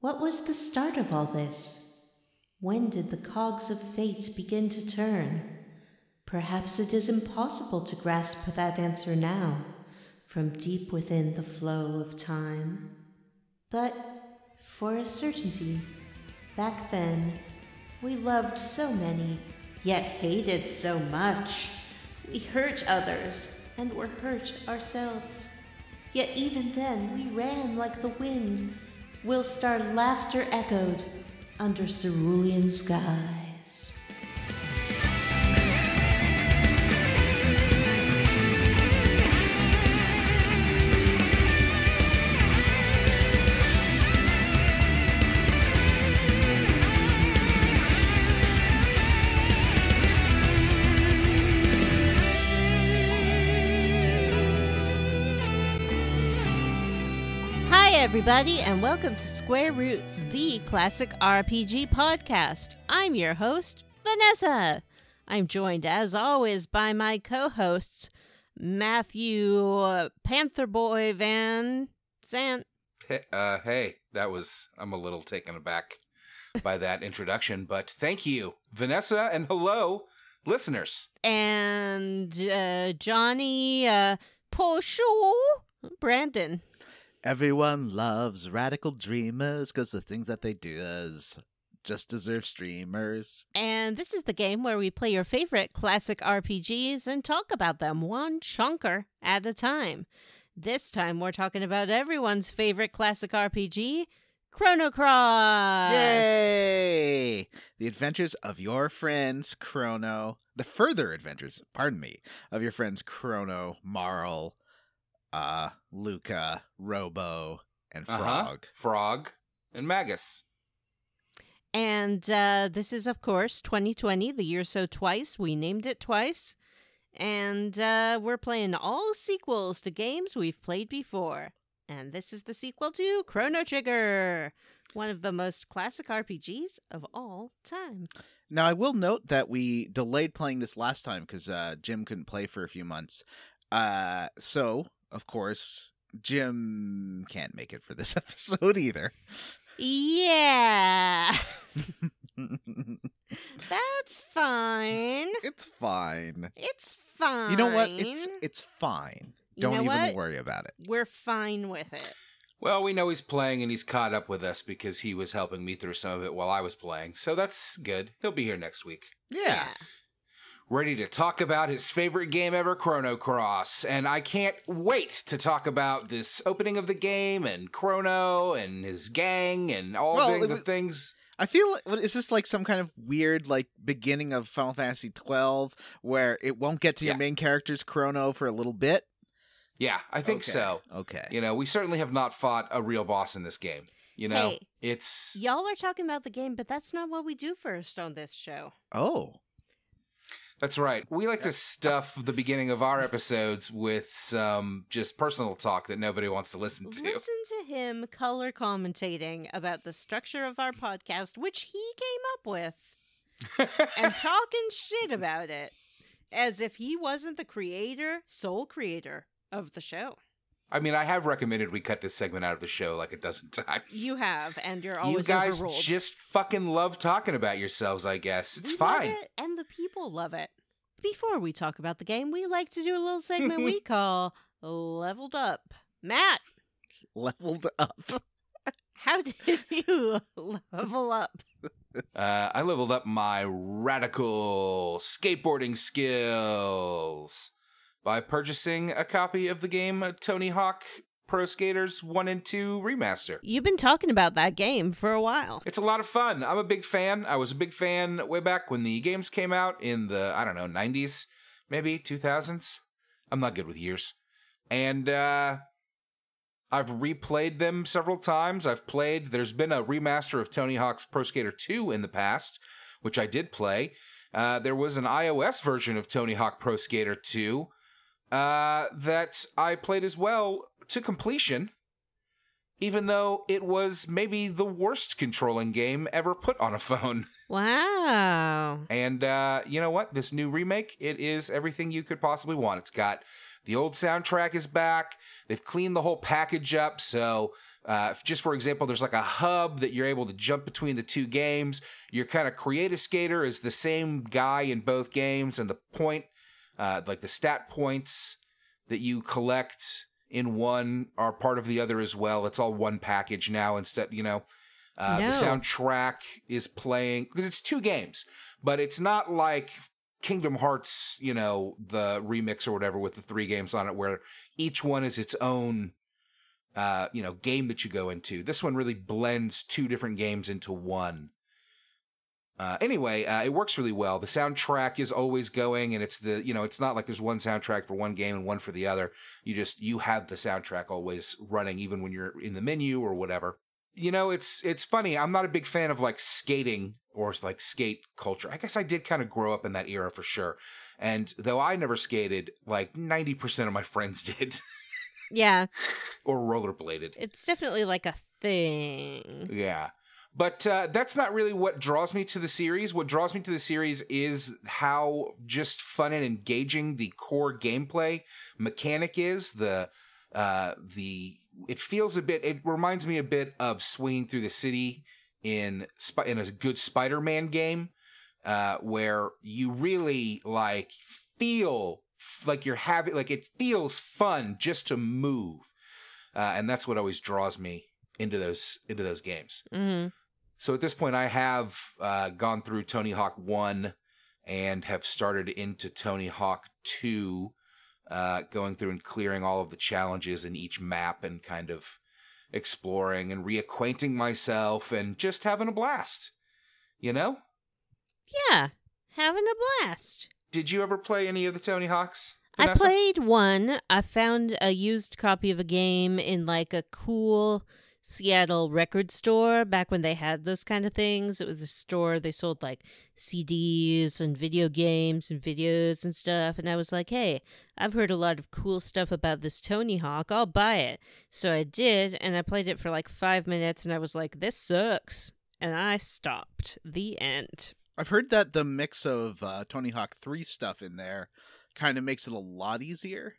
What was the start of all this? When did the cogs of fate begin to turn? Perhaps it is impossible to grasp that answer now, from deep within the flow of time. But, for a certainty, back then, we loved so many, yet hated so much. We hurt others, and were hurt ourselves. Yet even then we ran like the wind, whilst our laughter echoed under cerulean skies. Everybody, and welcome to Square Roots, the classic RPG podcast. I'm your host, Vanessa. I'm joined, as always, by my co-hosts, Matthew Panther Boy Van Sant. Hey, I'm a little taken aback by that introduction, but thank you, Vanessa, and hello, listeners. And Johnny Poshul Brandon. Everyone loves radical dreamers because the things that they do just deserve streamers. And this is the game where we play your favorite classic RPGs and talk about them one chunker at a time. This time we're talking about everyone's favorite classic RPG, Chrono Cross! Yay! The adventures of your friends Chrono, the further adventures, of your friends Chrono, Marl, Lucca, Robo, and Frog. Frog and Magus. And this is, of course, 2020, the year so twice. We named it twice. And we're playing all sequels to games we've played before. And this is the sequel to Chrono Trigger, one of the most classic RPGs of all time. Now, I will note that we delayed playing this last time because Jim couldn't play for a few months. So, of course, Jim can't make it for this episode either. Yeah. That's fine. It's fine. It's fine. You know what? It's fine. Don't even worry about it. We're fine with it. Well, we know he's playing and he's caught up with us because he was helping me through some of it while I was playing. So that's good. He'll be here next week. Yeah. Ready to talk about his favorite game ever, Chrono Cross. And I can't wait to talk about this opening of the game and Chrono and his gang and all the things. I feel, is this like some kind of weird beginning of Final Fantasy XII where it won't get to your main character's Chrono for a little bit? Yeah, I think so. Okay. We certainly have not fought a real boss in this game. Hey, it's... Y'all are talking about the game, but that's not what we do first on this show. Oh. That's right. We like to stuff the beginning of our episodes with some just personal talk that nobody wants to listen to. Listen to him color commentating about the structure of our podcast, which he came up with, and talking shit about it as if he wasn't the sole creator of the show. I mean, I have recommended we cut this segment out of the show like a dozen times. You have, and you're always You guys overruled. just fucking love talking about yourselves, I guess. It's fine. Love it, and the people love it. Before we talk about the game, we like to do a little segment we call Leveled Up. Matt! Leveled up. How did you level up? I leveled up my radical skateboarding skills by purchasing a copy of the game Tony Hawk Pro Skaters 1 and 2 Remaster. You've been talking about that game for a while. It's a lot of fun. I'm a big fan. I was a big fan way back when the games came out in the, 90s, maybe 2000s. I'm not good with years. And I've replayed them several times. There's been a remaster of Tony Hawk's Pro Skater 2 in the past, which I did play. There was an iOS version of Tony Hawk Pro Skater 2 that I played as well to completion, even though it was maybe the worst controlling game ever put on a phone. Wow. And you know what? This new remake, it is everything you could possibly want. It's got the old soundtrack is back. They've cleaned the whole package up, so Just for example, there's like a hub that you're able to jump between the two games. Your kind of create skater is the same guy in both games, and the point, like the stat points that you collect in one are part of the other as well. It's all one package now instead, The soundtrack is playing, because it's two games, but it's not like Kingdom Hearts, the remix or whatever with the 3 games on it, where each one is its own game that you go into. This one really blends 2 different games into one. It works really well. The soundtrack is always going, and it's it's not like there's one soundtrack for one game and one for the other. You have the soundtrack always running, even when you're in the menu or whatever. It's funny. I'm not a big fan of like skating or like skate culture. I guess I did kind of grow up in that era for sure. And though I never skated, like 90% of my friends did. Yeah. Or rollerbladed. It's definitely like a thing. Yeah. But that's not really what draws me to the series. What draws me to the series is how just fun and engaging the core gameplay mechanic is. It reminds me a bit of swinging through the city in a good Spider-Man game, where you really like feel like you're having, like it feels fun just to move, and that's what always draws me into those games. Mm-hmm. So at this point, I have gone through Tony Hawk 1 and have started into Tony Hawk 2. Going through and clearing all of the challenges in each map and kind of exploring and reacquainting myself and just having a blast, Yeah, having a blast. Did you ever play any of the Tony Hawks, I Vanessa? played one. I found a used copy of a game in like a cool Seattle record store back when they had those kind of things. It was a store, they sold like CDs and video games and videos and stuff, and I was like, hey, I've heard a lot of cool stuff about this Tony Hawk, I'll buy it. So I did, and I played it for like 5 minutes, and I was like, this sucks, and I stopped. The end. I've heard that the mix of Tony Hawk 3 stuff in there kind of makes it a lot easier,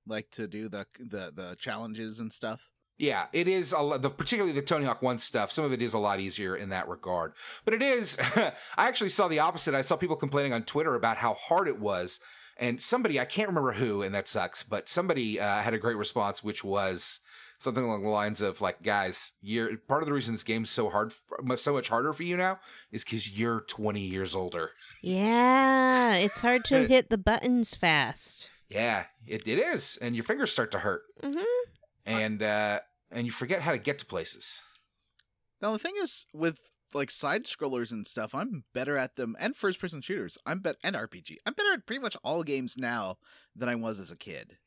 like to do the challenges and stuff. Yeah, it is, particularly the Tony Hawk 1 stuff. Some of it is a lot easier in that regard. But it is, I actually saw the opposite. I saw people complaining on Twitter about how hard it was. And somebody, I can't remember who, and that sucks, but somebody had a great response, which was something along the lines of, like, guys, part of the reason this game's so much harder for you now is because you're 20 years older. Yeah, it's hard to hit the buttons fast. Yeah, it is. And your fingers start to hurt. Mm-hmm. And you forget how to get to places. Now the thing is, with like side scrollers and stuff, I'm better at them, and first person shooters. And RPG. I'm better at pretty much all games now than I was as a kid.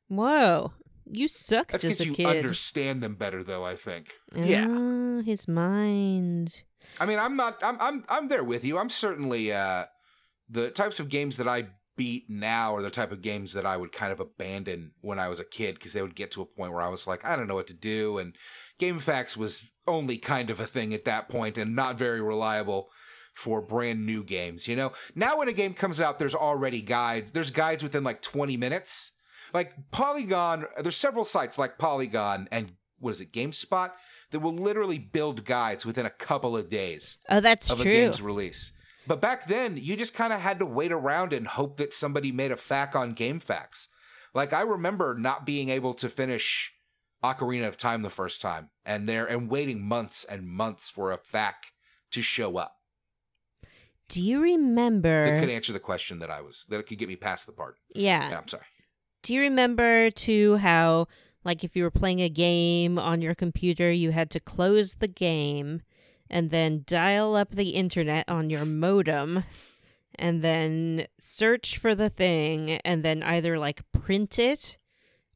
Whoa, you sucked That's as a because kid. you understand them better, though. I think. Yeah. His mind. I mean, I'm there with you. I'm certainly the types of games that I beat now are the type of games that I would kind of abandon when I was a kid, because they would get to a point where I was like, I don't know what to do, and GameFAQs was only kind of a thing at that point and not very reliable for brand new games, Now when a game comes out, there's already guides. There's guides within like 20 minutes. Like Polygon, there's several sites like Polygon and GameSpot that will literally build guides within a couple of days of a game's release. But back then, you just kind of had to wait around and hope that somebody made a FAQ on GameFAQs. Like, I remember not being able to finish Ocarina of Time the first time, and waiting months and months for a FAQ to show up. Do you remember... That could answer the question that could get me past the part. Yeah. I'm sorry. Do you remember, too, how, like, if you were playing a game on your computer, you had to close the game and then dial up the internet on your modem, and then search for the thing, and then either, like, print it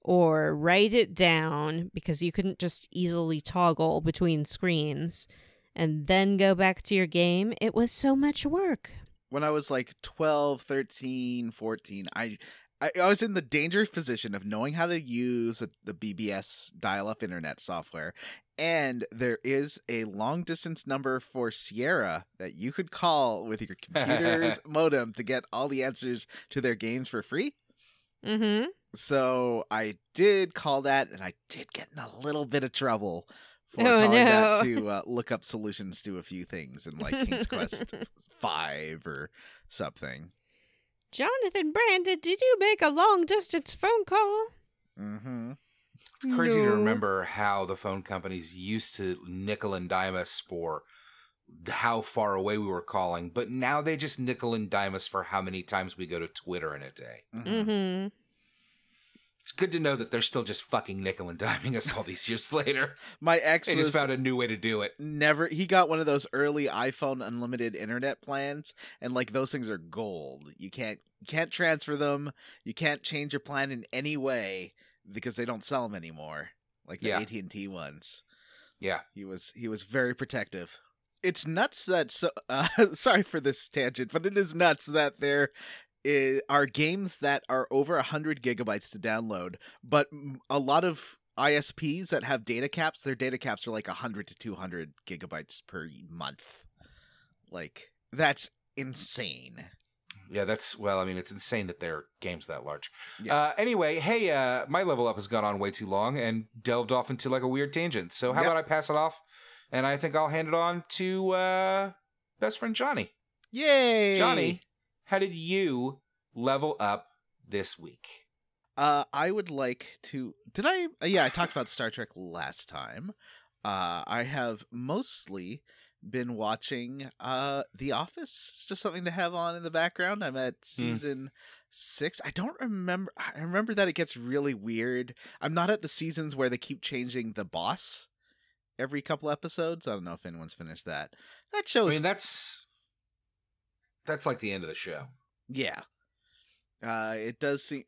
or write it down, because you couldn't just easily toggle between screens, and then go back to your game? It was so much work. When I was, like, 12, 13, 14, I was in the dangerous position of knowing how to use the BBS dial-up internet software, and there is a long-distance number for Sierra that you could call with your computer's modem to get all the answers to their games for free. Mm-hmm. So I did call that, and I did get in a little bit of trouble for Oh, calling that no. to look up solutions to a few things in like King's Quest 5 or something. Jonathan Brandon, did you make a long-distance phone call? Mm-hmm. It's crazy to No. remember how the phone companies used to nickel and dime us for how far away we were calling, but now they just nickel and dime us for how many times we go to Twitter in a day. Mm-hmm. It's good to know that they're still just fucking nickel and diming us all these years later. My ex They was just found a new way to do it. he got one of those early iPhone unlimited internet plans, and like those things are gold. You can't transfer them. You can't change your plan in any way because they don't sell them anymore, like the AT&T ones. Yeah. He was very protective. It's nuts that sorry for this tangent, but it is nuts that there are games that are over 100 gigabytes to download, but a lot of ISPs that have data caps, their data caps are like 100 to 200 gigabytes per month. Like, that's insane. Yeah, it's insane that there are games that large. Yeah. Anyway, hey, my level up has gone on way too long and delved off into like a weird tangent. So how about I pass it off? And I think I'll hand it on to best friend Johnny. Yay! Johnny, how did you level up this week? I would like to... Did I... yeah, I talked about Star Trek last time. I have mostly been watching The Office. It's just something to have on in the background. I'm at season 6. I don't remember... I remember that it gets really weird. I'm not at the seasons where they keep changing the boss every couple episodes. I don't know if anyone's finished that. That shows... I mean, that's like the end of the show. Yeah. It does seem...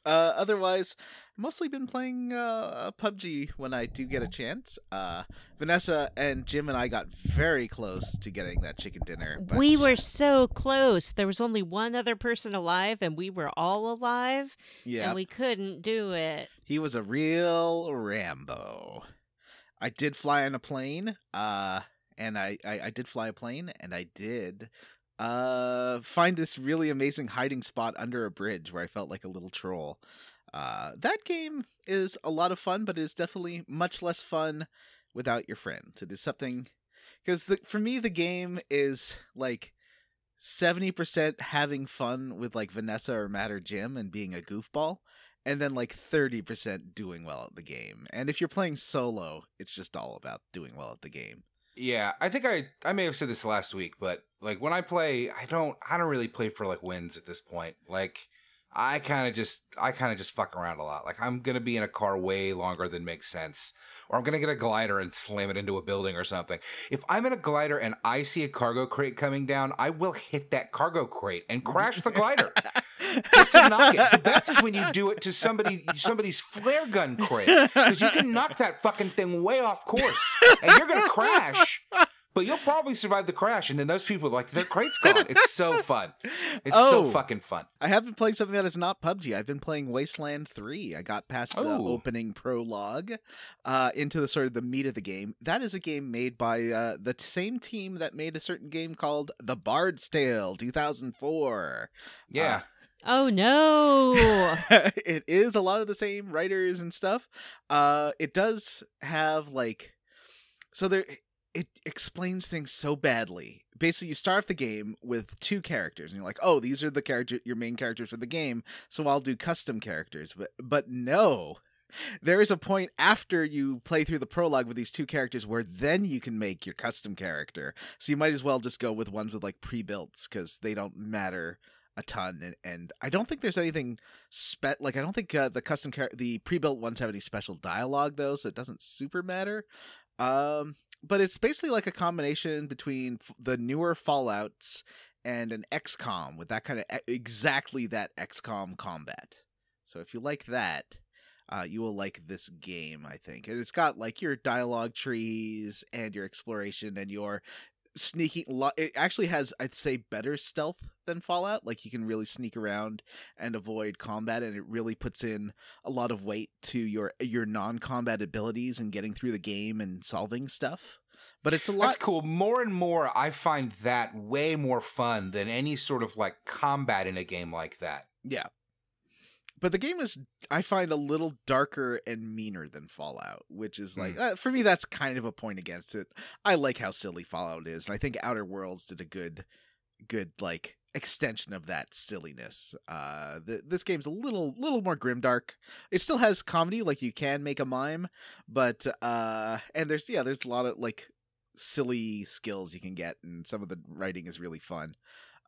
otherwise, mostly been playing PUBG when I do get a chance. Vanessa and Jim and I got very close to getting that chicken dinner. But... We were so close. There was only one other person alive, and we were all alive, and we couldn't do it. He was a real Rambo. I did fly on a plane, and I did fly a plane, and I did... find this really amazing hiding spot under a bridge where I felt like a little troll. That game is a lot of fun, but it is definitely much less fun without your friends. It is something... Because for me, the game is like 70% having fun with like Vanessa or Matt or Jim and being a goofball, and then like 30% doing well at the game. And if you're playing solo, it's just all about doing well at the game. Yeah, I think I may have said this last week, but like when I play, I don't really play for like wins at this point. Like I kind of just fuck around a lot. Like I'm going to be in a car way longer than makes sense, or I'm going to get a glider and slam it into a building or something. If I'm in a glider and I see a cargo crate coming down, I will hit that cargo crate and crash the glider. Just to knock it. The best is when you do it to somebody's flare gun crate, because you can knock that fucking thing way off course, and you're gonna crash, but you'll probably survive the crash. And then those people are like, their crate's gone. It's so fun. It's so fucking fun. I have been playing something that is not PUBG. I've been playing Wasteland 3. I got past the opening prologue into the sort of the meat of the game. That is a game made by the same team that made a certain game called The Bard's Tale 2004. Yeah. Oh no! It is a lot of the same writers and stuff. It does have like, so there, it explains things so badly. Basically, you start the game with 2 characters, and you're like, "Oh, these are your main characters for the game." So I'll do custom characters, but no. There is a point after you play through the prologue with these 2 characters where then you can make your custom character. So you might as well just go with ones with like pre-builts, because they don't matter a ton, and I don't think there's anything I don't think the pre-built ones have any special dialogue though, so it doesn't super matter. But it's basically like a combination between the newer Fallouts and an XCOM with that kind of exactly that XCOM combat. So if you like that, you will like this game, I think. And it's got like your dialogue trees and your exploration and your sneaking. It actually has, I'd say, better stealth than Fallout. Like you can really sneak around and avoid combat, and it really puts in a lot of weight to your non-combat abilities and getting through the game and solving stuff. But it's a lot. That's cool. More and more, I find that way more fun than any sort of like combat in a game like that. Yeah. But the game is, I find, a little darker and meaner than Fallout, which is like, for me, that's kind of a point against it. I like how silly Fallout is, and I think Outer Worlds did a good like extension of that silliness. This game's a little more grimdark. It still has comedy, like you can make a mime, but and there's a lot of like silly skills you can get, and some of the writing is really fun.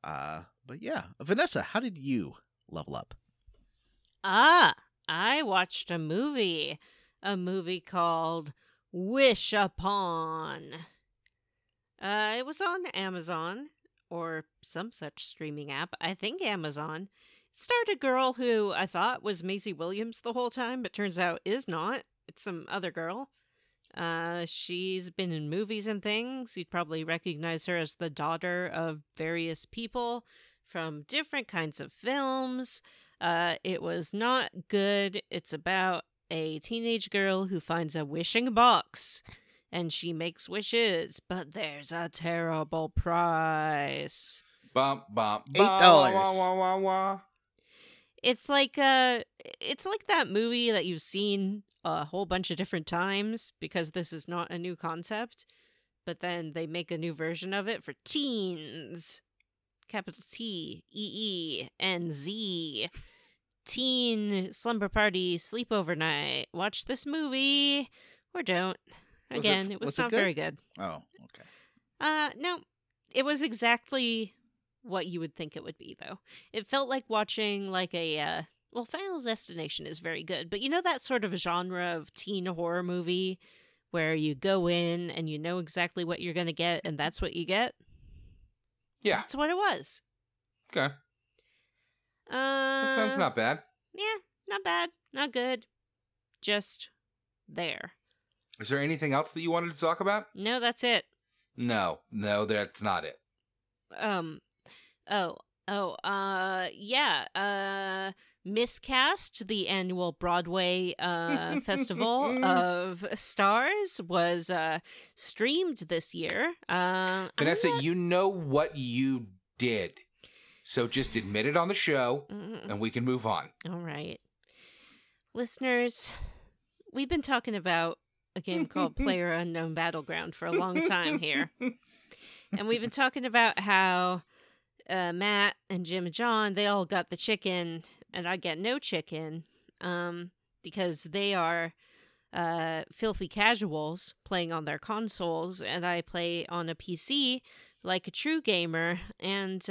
But yeah, Vanessa, how did you level up? I watched a movie called Wish Upon. It was on Amazon or some such streaming app. I think Amazon. It starred a girl who I thought was Maisie Williams the whole time, but turns out is not. It's some other girl. She's been in movies and things. You'd probably recognize her as the daughter of various people from different kinds of films. It was not good. It's about a teenage girl who finds a wishing box, and she makes wishes, but there's a terrible price. Bump, bump, $8. Wah, wah, wah, wah. It's like that movie that you've seen a whole bunch of different times because this is not a new concept, but then they make a new version of it for teens. Capital T, E, N, Z. Teen slumber party, sleepover night. Watch this movie or don't. Again, it was not very good. Oh, okay. No, it was exactly what you would think it would be, though. It felt like watching like a Final Destination is very good, but you know that sort of genre of teen horror movie where you go in and you know exactly what you're going to get, and that's what you get? Yeah. That's what it was. Okay. That sounds not bad. Yeah, not bad. Not good. Just there. Is there anything else that you wanted to talk about? No, that's it. No, that's not it. Miscast, the annual Broadway Festival of Stars, was streamed this year. Vanessa, you know what you did. So just admit it on the show, and we can move on. All right. Listeners, we've been talking about a game called PlayerUnknown Battleground for a long time here. And we've been talking about how Matt and Jim and John, they all got the chicken, and I get no chicken, because they are filthy casuals playing on their consoles, and I play on a PC like a true gamer, and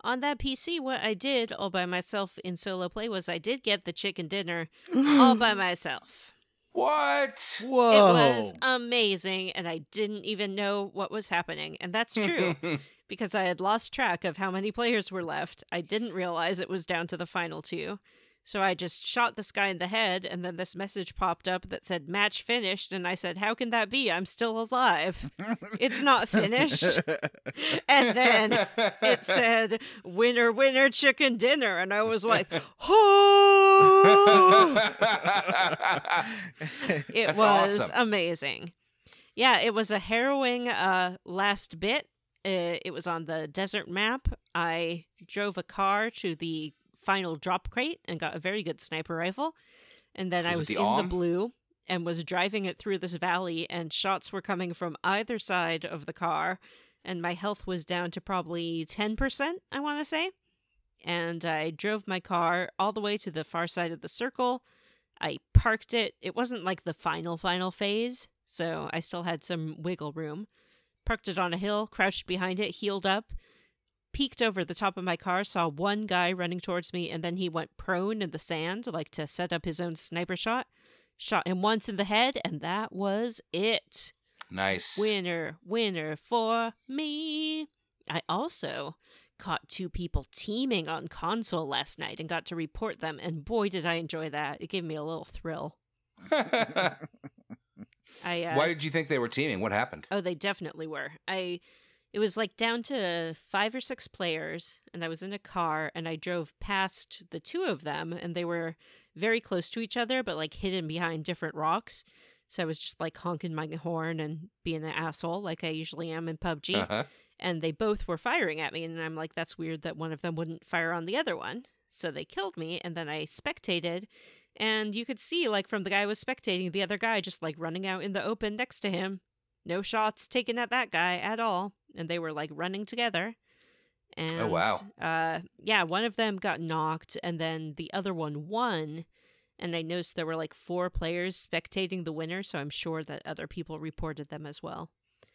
on that PC, what I did all by myself in solo play was I did get the chicken dinner all by myself. What? Whoa. It was amazing, and I didn't even know what was happening. And that's true, because I had lost track of how many players were left. I didn't realize it was down to the final two. So I just shot this guy in the head, and then this message popped up that said, match finished, and I said, how can that be? I'm still alive. It's not finished. And then it said, winner, winner, chicken dinner, and I was like, oh! It That's was awesome. Amazing. Yeah, it was a harrowing last bit. It was on the desert map. I drove a car to the final drop crate and got a very good sniper rifle, and then I was in the blue and was driving it through this valley, and shots were coming from either side of the car, and my health was down to probably 10%, I want to say. And I drove my car all the way to the far side of the circle. I parked it. It wasn't like the final phase, so I still had some wiggle room. Parked it on a hill, crouched behind it, healed up, peeked over the top of my car, saw one guy running towards me, and then he went prone in the sand, like to set up his own sniper shot. Shot him once in the head, and that was it. Nice. Winner, winner for me. I also caught two people teaming on console last night and got to report them, and boy, did I enjoy that. It gave me a little thrill. Why did you think they were teaming? What happened? Oh, they definitely were. It was like down to 5 or 6 players, and I was in a car, and I drove past the two of them, and they were very close to each other, but like hidden behind different rocks. So I was just like honking my horn and being an asshole like I usually am in PUBG. Uh-huh. And they both were firing at me, and I'm like, that's weird that one of them wouldn't fire on the other one. So they killed me, and then I spectated, and you could see, like, from the guy who was spectating, the other guy just, like, running out in the open next to him. No shots taken at that guy at all. And they were, like, running together. And, Oh, wow. Yeah, one of them got knocked, and then the other one won. And I noticed there were, like, 4 players spectating the winner, so I'm sure that other people reported them as well.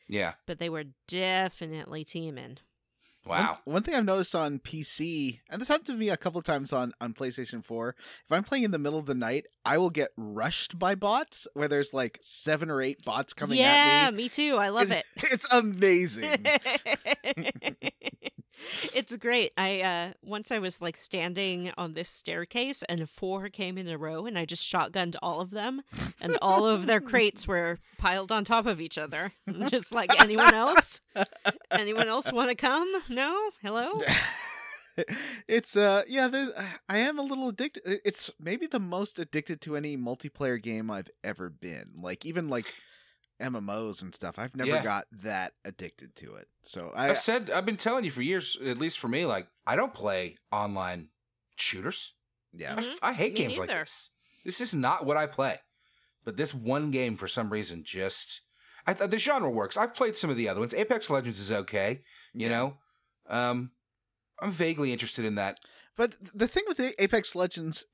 Yeah. But they were definitely teaming. Wow. One thing I've noticed on PC, and this happened to me a couple of times on PlayStation 4, if I'm playing in the middle of the night, I will get rushed by bots where there's like 7 or 8 bots coming at me. Yeah, me too. I love it. It's amazing. It's great. Once I was like standing on this staircase and 4 came in a row and I just shotgunned all of them and all of their crates were piled on top of each other. Just like, anyone else? Anyone else want to come? No? Hello? It's I am a little addicted. It's maybe the most addicted to any multiplayer game I've ever been. Like even like MMOs and stuff. I've never got that addicted to it. So I've been telling you for years, at least for me, like I don't play online shooters. Yeah. I hate Me games like neither. this. This is not what I play. But this one game, for some reason, just the genre works. I've played some of the other ones. Apex Legends is okay, you know. I'm vaguely interested in that. But the thing with Apex Legends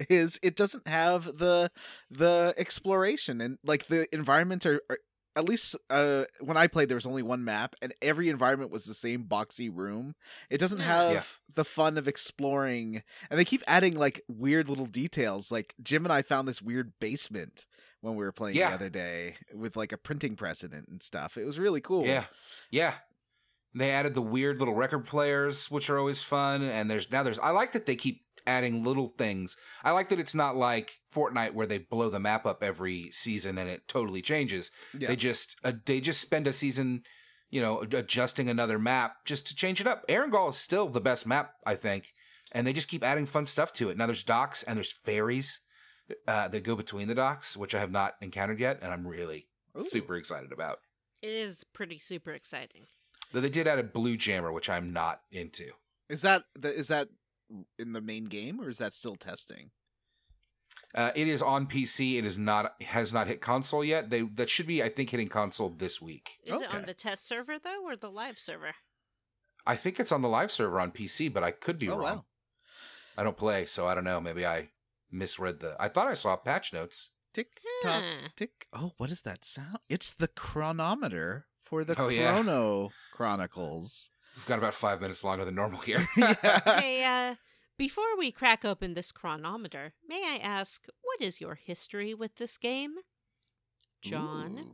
is it doesn't have the exploration, and like the environments are at least when I played there was only one map and every environment was the same boxy room. It doesn't have the fun of exploring, and they keep adding like weird little details. Like Jim and I found this weird basement when we were playing the other day with like a printing press in it and stuff. It was really cool. Yeah. They added the weird little record players, which are always fun. And I like that they keep adding little things. I like that it's not like Fortnite where they blow the map up every season and it totally changes. Yeah. They just spend a season, adjusting another map just to change it up. Erangel is still the best map, I think. And they just keep adding fun stuff to it. Now there's docks and there's ferries that go between the docks, which I have not encountered yet. And I'm really super excited about. It is pretty super exciting. Though they did add a blue jammer, which I'm not into. Is that in the main game, or is that still testing? It is on PC. It has not hit console yet. That should be, I think, hitting console this week. Is it on the test server though, or the live server? I think it's on the live server on PC, but I could be wrong. Wow. I don't play, so I don't know. Maybe I misread I thought I saw patch notes. Tick tock tick. Oh, what is that sound? It's the chronometer for the Chrono Chronicles. We've got about 5 minutes longer than normal here. Hey, before we crack open this chronometer, may I ask, what is your history with this game, John?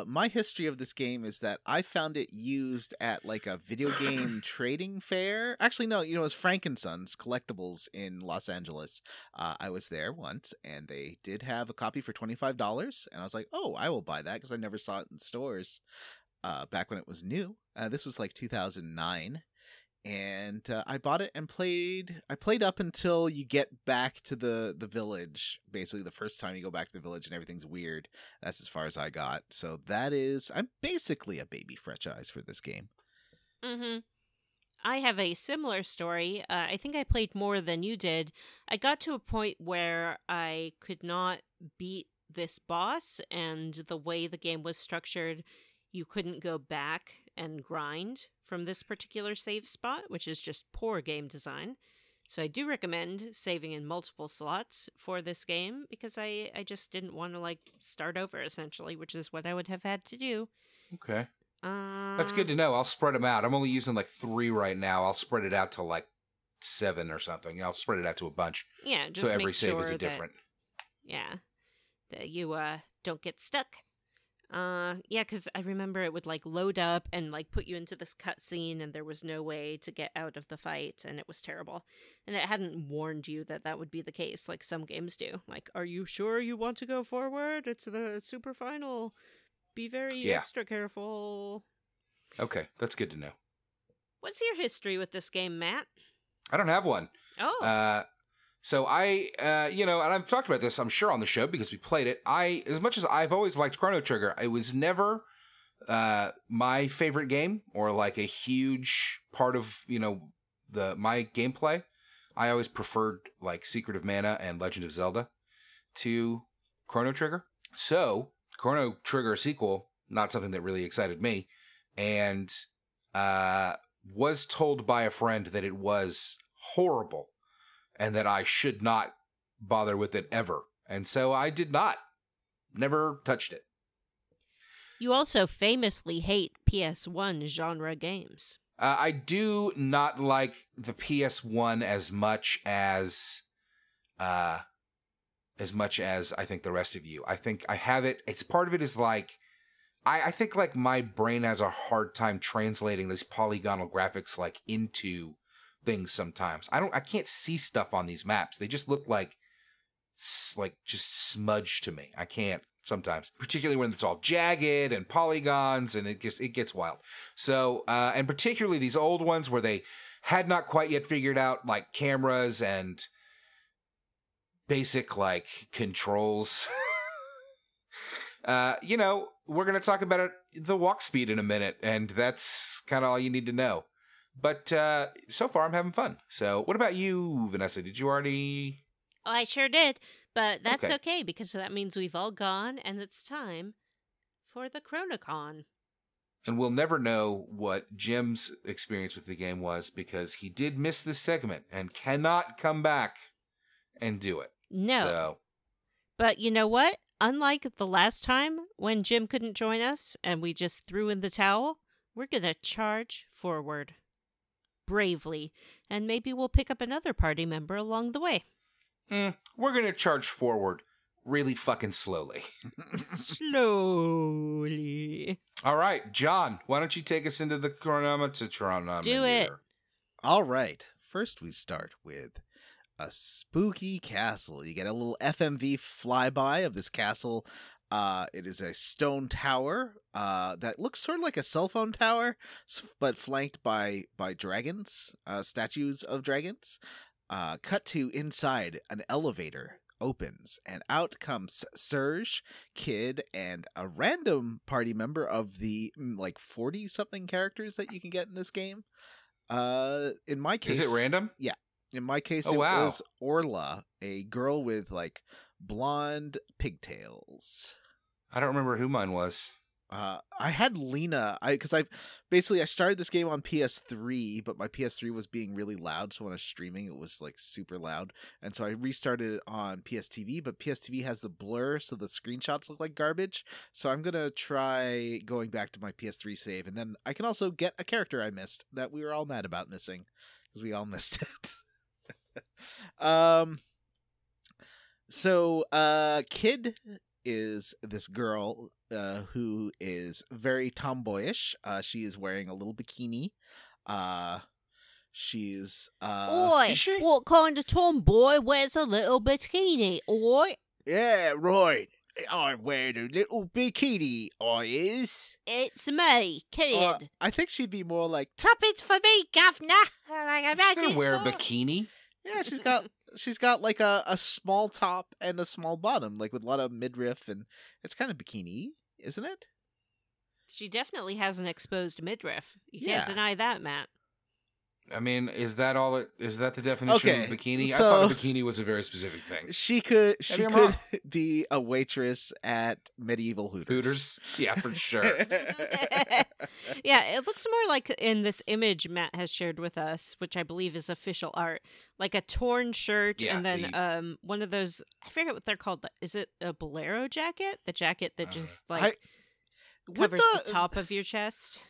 My history of this game is that I found it used at like a video game trading fair. Actually, no, it was Frankenson's Collectibles in Los Angeles. I was there once, and they did have a copy for $25, and I was like, oh, I will buy that because I never saw it in stores back when it was new. This was like 2009. And I bought it and played. I played up until you get back to the village. Basically, the first time you go back to the village and everything's weird. That's as far as I got. So I'm basically a baby fresh eyes for this game. Mm-hmm. I have a similar story. I think I played more than you did. I got to a point where I could not beat this boss, and the way the game was structured, you couldn't go back and grind from this particular save spot, which is just poor game design. So I do recommend saving in multiple slots for this game, because I just didn't want to start over, essentially, which is what I would have had to do. Okay. That's good to know. I'll spread them out. I'm only using 3 right now. I'll spread it out to 7 or something. I'll spread it out to a bunch. Yeah, just so every make save sure is a different. That you don't get stuck. Because I remember it would load up and put you into this cutscene, and there was no way to get out of the fight, and it was terrible. And it hadn't warned you that would be the case, like some games do. Are you sure you want to go forward? It's the super final. Be very extra careful. Okay, that's good to know. What's your history with this game, Matt? I don't have one. Oh. So I, and I've talked about this, I'm sure, on the show because we played it. As much as I've always liked Chrono Trigger, it was never my favorite game or a huge part of, my gameplay, I always preferred like Secret of Mana and Legend of Zelda to Chrono Trigger. So Chrono Trigger sequel, not something that really excited me, and was told by a friend that it was horrible and that I should not bother with it ever. And so I did not. Never touched it. You also famously hate PS1 genre games. I do not like the PS1 as much as I think the rest of you. I think I have it. It's part of it is like, I think like my brain has a hard time translating these polygonal graphics like into things sometimes. I can't see stuff on these maps. They just look like just smudge to me. I can't sometimes, particularly when it's all jagged and polygons, and it gets wild. So, and particularly these old ones where they had not quite yet figured out like cameras and basic like controls. We're going to talk about the walk speed in a minute, and that's kind of all you need to know. But so far, I'm having fun. So what about you, Vanessa? Did you already... Oh, I sure did, but that's okay because that means we've all gone, and it's time for the Chronocon. And we'll never know what Jim's experience with the game was because he did miss this segment and cannot come back and do it. No. So. But you know what? Unlike the last time when Jim couldn't join us and we just threw in the towel, we're going to charge forward bravely, and maybe we'll pick up another party member along the way. We're going to charge forward really fucking slowly. Slowly. All right, John, why don't you take us into the chronometer? Do it. All right. First, we start with a spooky castle. You get a little FMV flyby of this castle. It is a stone tower that looks sort of like a cell phone tower, but flanked by dragons, statues of dragons. Cut to inside, an elevator opens, and out comes Serge, Kid, and a random party member of the 40-something characters that you can get in this game. In my case... Is it random? Yeah. In my case, wow. was Orla, a girl with blonde pigtails. I don't remember who mine was. I had Lena. I started this game on PS3, but my PS3 was being really loud, so when I was streaming, it was super loud, and so I restarted it on PSTV. But PSTV has the blur, so the screenshots look like garbage. So I'm gonna try going back to my PS3 save, and then I can also get a character I missed that we were all mad about missing because we all missed it. Kid is this girl who is very tomboyish. She is wearing a little bikini. She's Oi, what kind of tomboy wears a little bikini? Oi? Yeah, right. I'm wearing a little bikini, I is. It's me, Kid. I think she'd be more like, Tuppence for me, governor. She's gonna wear a bikini. Yeah, she's got a small top and a small bottom, with a lot of midriff, and it's kind of bikini, isn't it? She definitely has an exposed midriff. You can't deny that, Matt. I mean, is that the definition of a bikini? So, I thought a bikini was a very specific thing. She could be a waitress at medieval Hooters. Yeah, for sure. Yeah, it looks more like in this image Matt has shared with us, which I believe is official art, like a torn shirt, and then one of those, I forget what they're called. Is it a Bolero jacket? The jacket that just covers the top of your chest?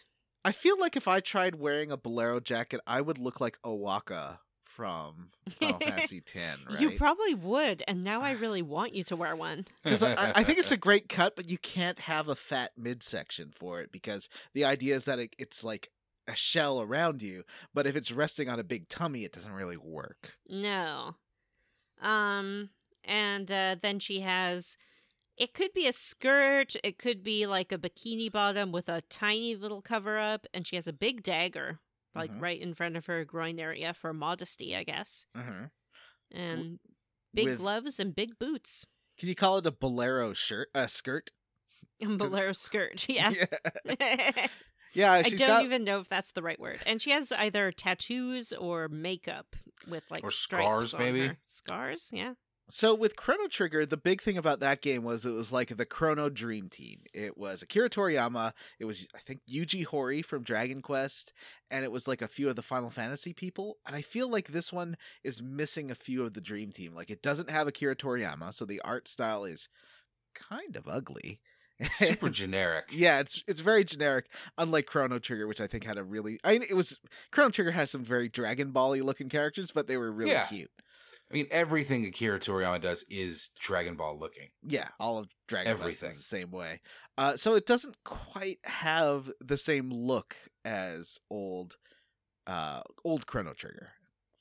I feel like if I tried wearing a Bolero jacket, I would look like Owaka from Final Fantasy X, right? You probably would, and now I really want you to wear one. Because I think it's a great cut, but you can't have a fat midsection for it, because the idea is that it's like a shell around you, but if it's resting on a big tummy, it doesn't really work. No. And then she has... It could be a skirt, it could be like a bikini bottom with a tiny little cover-up, and she has a big dagger, right in front of her groin area for modesty, I guess. And big gloves and big boots. Can you call it a Bolero skirt? A Bolero skirt, yeah. Yeah, I she's don't got even know if that's the right word. And she has either tattoos or makeup with like Or stripes scars, on maybe? her. Scars, yeah. So with Chrono Trigger, the big thing about that game was it was like the Chrono Dream Team. It was Akira Toriyama, it was I think Yuji Horii from Dragon Quest, and it was like a few of the Final Fantasy people. And I feel like this one is missing a few of the Dream Team. Like it doesn't have Akira Toriyama, so the art style is kind of ugly. Super generic. Yeah, it's very generic, unlike Chrono Trigger, which I think had a really Chrono Trigger has some very Dragon Ball-y looking characters, but they were really cute. I mean, everything Akira Toriyama does is Dragon Ball looking. Yeah, all of Dragon Everything. Quest is the same way. So it doesn't quite have the same look as old Chrono Trigger,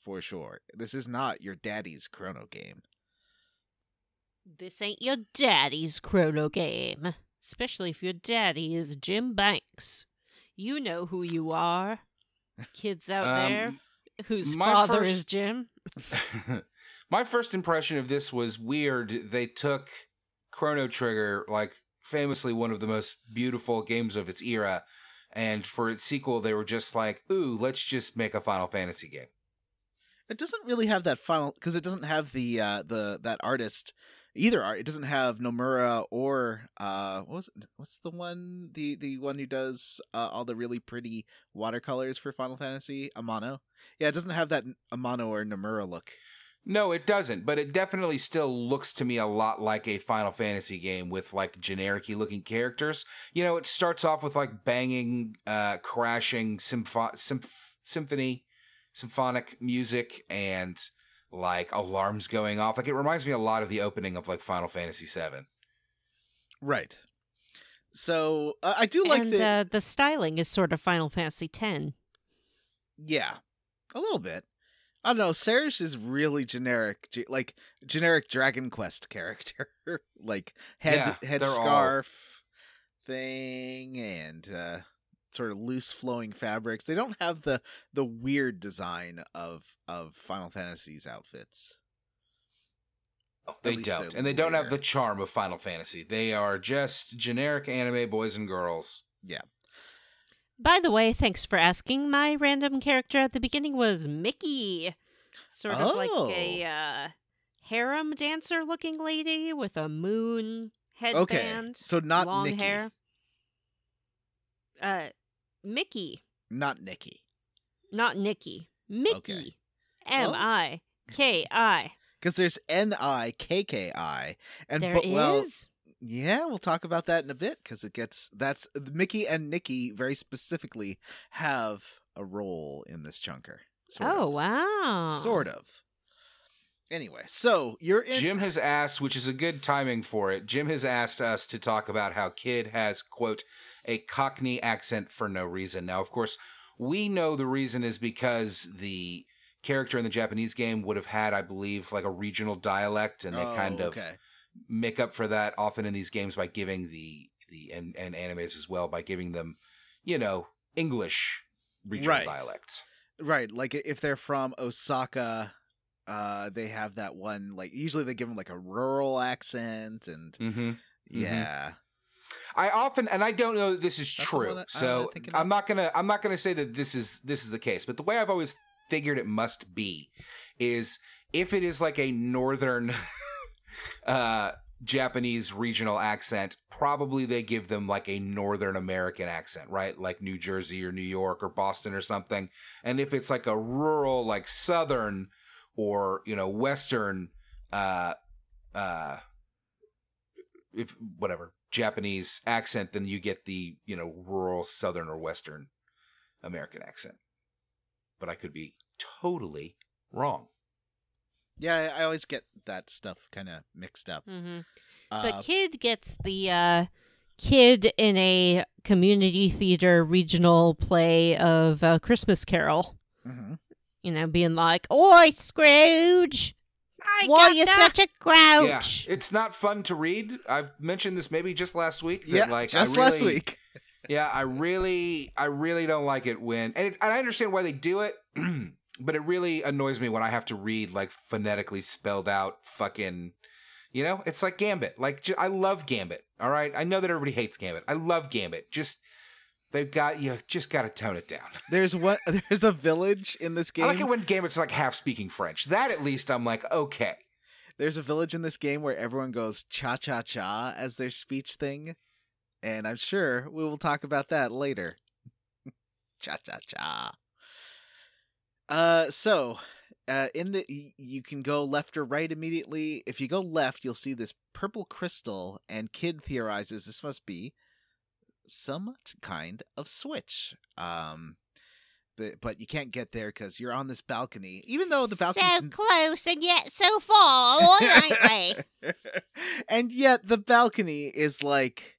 for sure. This is not your daddy's Chrono game. This ain't your daddy's Chrono game. Especially if your daddy is Jim Banks. You know who you are. Kids out there whose father is Jim. My first impression of this was weird. They took Chrono Trigger, like famously one of the most beautiful games of its era, and for its sequel, they were just like, "Ooh, let's just make a Final Fantasy game." It doesn't really have that final because it doesn't have the that artist either. It doesn't have Nomura or what's the one the one who does all the really pretty watercolors for Final Fantasy, Amano. Yeah, it doesn't have that Amano or Nomura look. No, it doesn't, but it definitely still looks to me a lot like a Final Fantasy game with like generic-y looking characters. You know, it starts off with like banging, crashing symphonic music and like alarms going off. Like it reminds me a lot of the opening of like Final Fantasy VII. Right. So I do like the styling is sort of Final Fantasy X. Yeah, a little bit. I don't know. Serge is really generic, like generic Dragon Quest character, like head scarf thing and sort of loose flowing fabrics. They don't have the weird design of Final Fantasy's outfits. They don't, and they don't have the charm of Final Fantasy. They are just generic anime boys and girls. Yeah. By the way, thanks for asking. My random character at the beginning was Mickey. Sort of like a harem dancer-looking lady with a moon headband. Okay, so not long Nikki. hair. Mickey. Not Nikki. Not Nikki. Mickey. Okay. M-I-K-I. Because there's N-I-K-K-I. And There is? Yeah, we'll talk about that in a bit because that's Mickey and Nikki very specifically have a role in this chunker. Wow. Sort of. Anyway, so you're in. Jim has asked, which is a good timing for it. Jim has asked us to talk about how Kid has, quote, a Cockney accent for no reason. Now, of course, we know the reason is because the character in the Japanese game would have had, I believe, like a regional dialect, and they kind of make up for that often in these games by giving and animes as well by giving them, you know, English regional dialects. Right, like if they're from Osaka, they have that one. Like usually they give them like a rural accent, and yeah. I often, and I don't know that this is true, so I'm not gonna say that this is the case. But the way I've always figured it must be is if it is like a northern Japanese regional accent, probably they give them like a Northern American accent, right? Like New Jersey or New York or Boston or something. And if it's like a rural, like Southern or, you know, Western, if whatever Japanese accent, then you get the, you know, rural Southern or Western American accent. But I could be totally wrong. Yeah, I always get that stuff kind of mixed up. Mm-hmm. But Kid gets the kid in a community theater regional play of Christmas Carol. Mm-hmm. You know, being like, "Oi, Scrooge! Why are you such a grouch?" Yeah, it's not fun to read. I've mentioned this maybe just last week. Last week. Yeah, I really don't like it when, and I understand why they do it. But it really annoys me when I have to read, like, phonetically spelled out fucking, you know? It's like Gambit. Like, I love Gambit, all right? I know that everybody hates Gambit. I love Gambit. Just You just got to tone it down. There's a village in this game. I like it when game it's like half speaking French. That at least I'm like, okay. There's a village in this game where everyone goes cha-cha-cha as their speech thing. And I'm sure we will talk about that later. Cha-cha-cha. You can go left or right immediately. If you go left, you'll see this purple crystal, and Kid theorizes this must be some kind of switch. But you can't get there because you're on this balcony, even though the balcony so close and yet so far, aren't we? And yet the balcony is like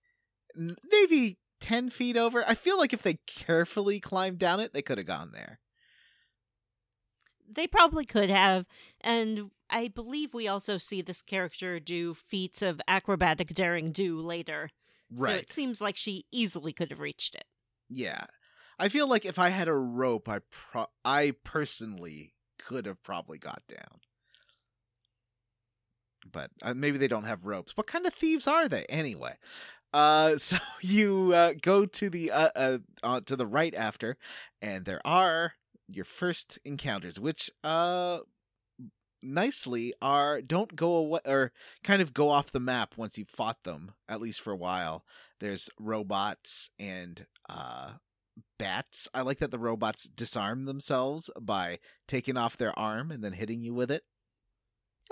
maybe 10 feet over. I feel like if they carefully climbed down it, they could have gone there. They probably could have, and I believe we also see this character do feats of acrobatic daring do later. Right. So it seems like she easily could have reached it. Yeah. I feel like if I had a rope, I personally could have probably got down. But maybe they don't have ropes. What kind of thieves are they anyway? So you go to the right after, and there are your first encounters, which nicely don't go away or kind of go off the map once you've fought them, at least for a while. There's robots and bats. I like that the robots disarm themselves by taking off their arm and then hitting you with it.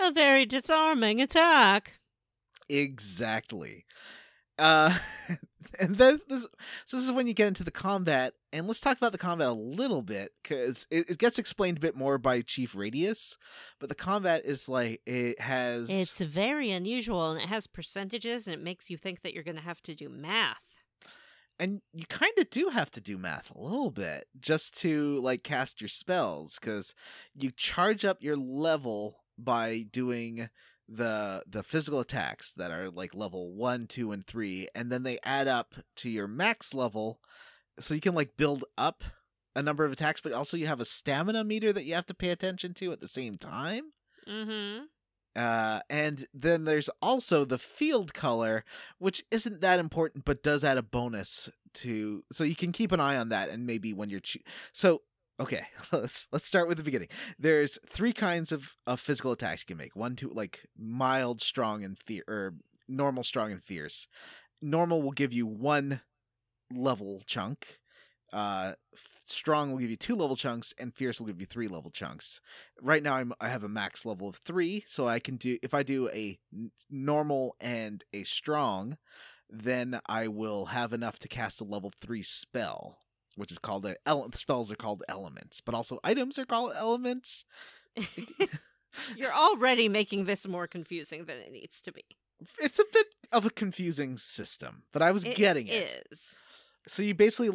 A very disarming attack. Exactly. And this is when you get into the combat, and let's talk about the combat a little bit, because it gets explained a bit more by Chief Radius, but the combat is like, it's very unusual, and it has percentages, and it makes you think that you're going to have to do math. And you kind of do have to do math a little bit just to like cast your spells, because you charge up your level by doing the physical attacks that are like level 1, 2, and 3, and then they add up to your max level, so you can like build up a number of attacks, but also you have a stamina meter that you have to pay attention to at the same time. Mm-hmm. And then there's also the field color, which isn't that important, but does add a bonus to, so you can keep an eye on that, and maybe when you're okay, let's start with the beginning. There's 3 kinds of physical attacks you can make. 1, 2, like mild, strong, and normal, strong, and fierce. Normal will give you 1 level chunk. Strong will give you 2 level chunks, and fierce will give you 3 level chunks. Right now I have a max level of 3, so I can do, if I do a normal and a strong, then I will have enough to cast a level 3 spell, which is called spells are called elements, but also items are called elements. You're already making this more confusing than it needs to be. It's a bit of a confusing system, but I was getting it. It is. So you basically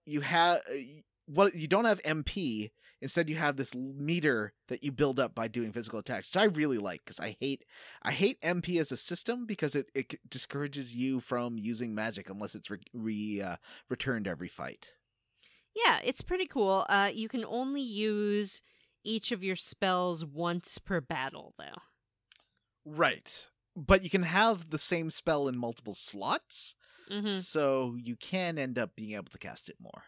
you don't have MP. Instead, you have this meter that you build up by doing physical attacks, which I really like, because I hate MP as a system, because it discourages you from using magic unless it's returned every fight. Yeah, it's pretty cool. You can only use each of your spells once per battle, though. Right. But you can have the same spell in multiple slots, so you can end up being able to cast it more.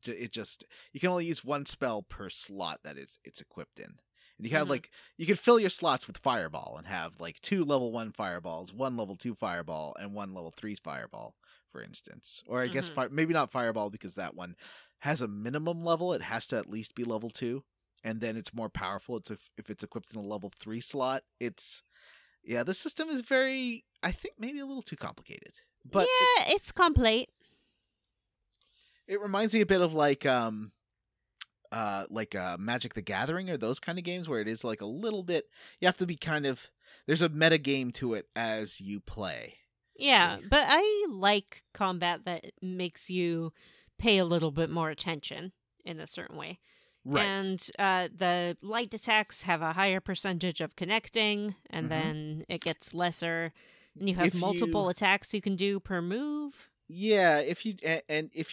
You can only use 1 spell per slot that it's equipped in. And you have you can fill your slots with fireball and have like 2 level 1 fireballs, 1 level 2 fireball, and 1 level 3 fireball, for instance. Or I guess maybe not fireball, because that one has a minimum level. It has to at least be level 2, and then it's more powerful. If it's equipped in a level 3 slot, the system is very, I think, maybe a little too complicated. But it's complete. It reminds me a bit of like Magic the Gathering, or those kind of games where it is like a little bit, you have to be there's a meta game to it as you play. Yeah, but I like combat that makes you pay a little bit more attention in a certain way. Right. And the light attacks have a higher percentage of connecting, and then it gets lesser. And you have multiple attacks you can do per move. Yeah, if you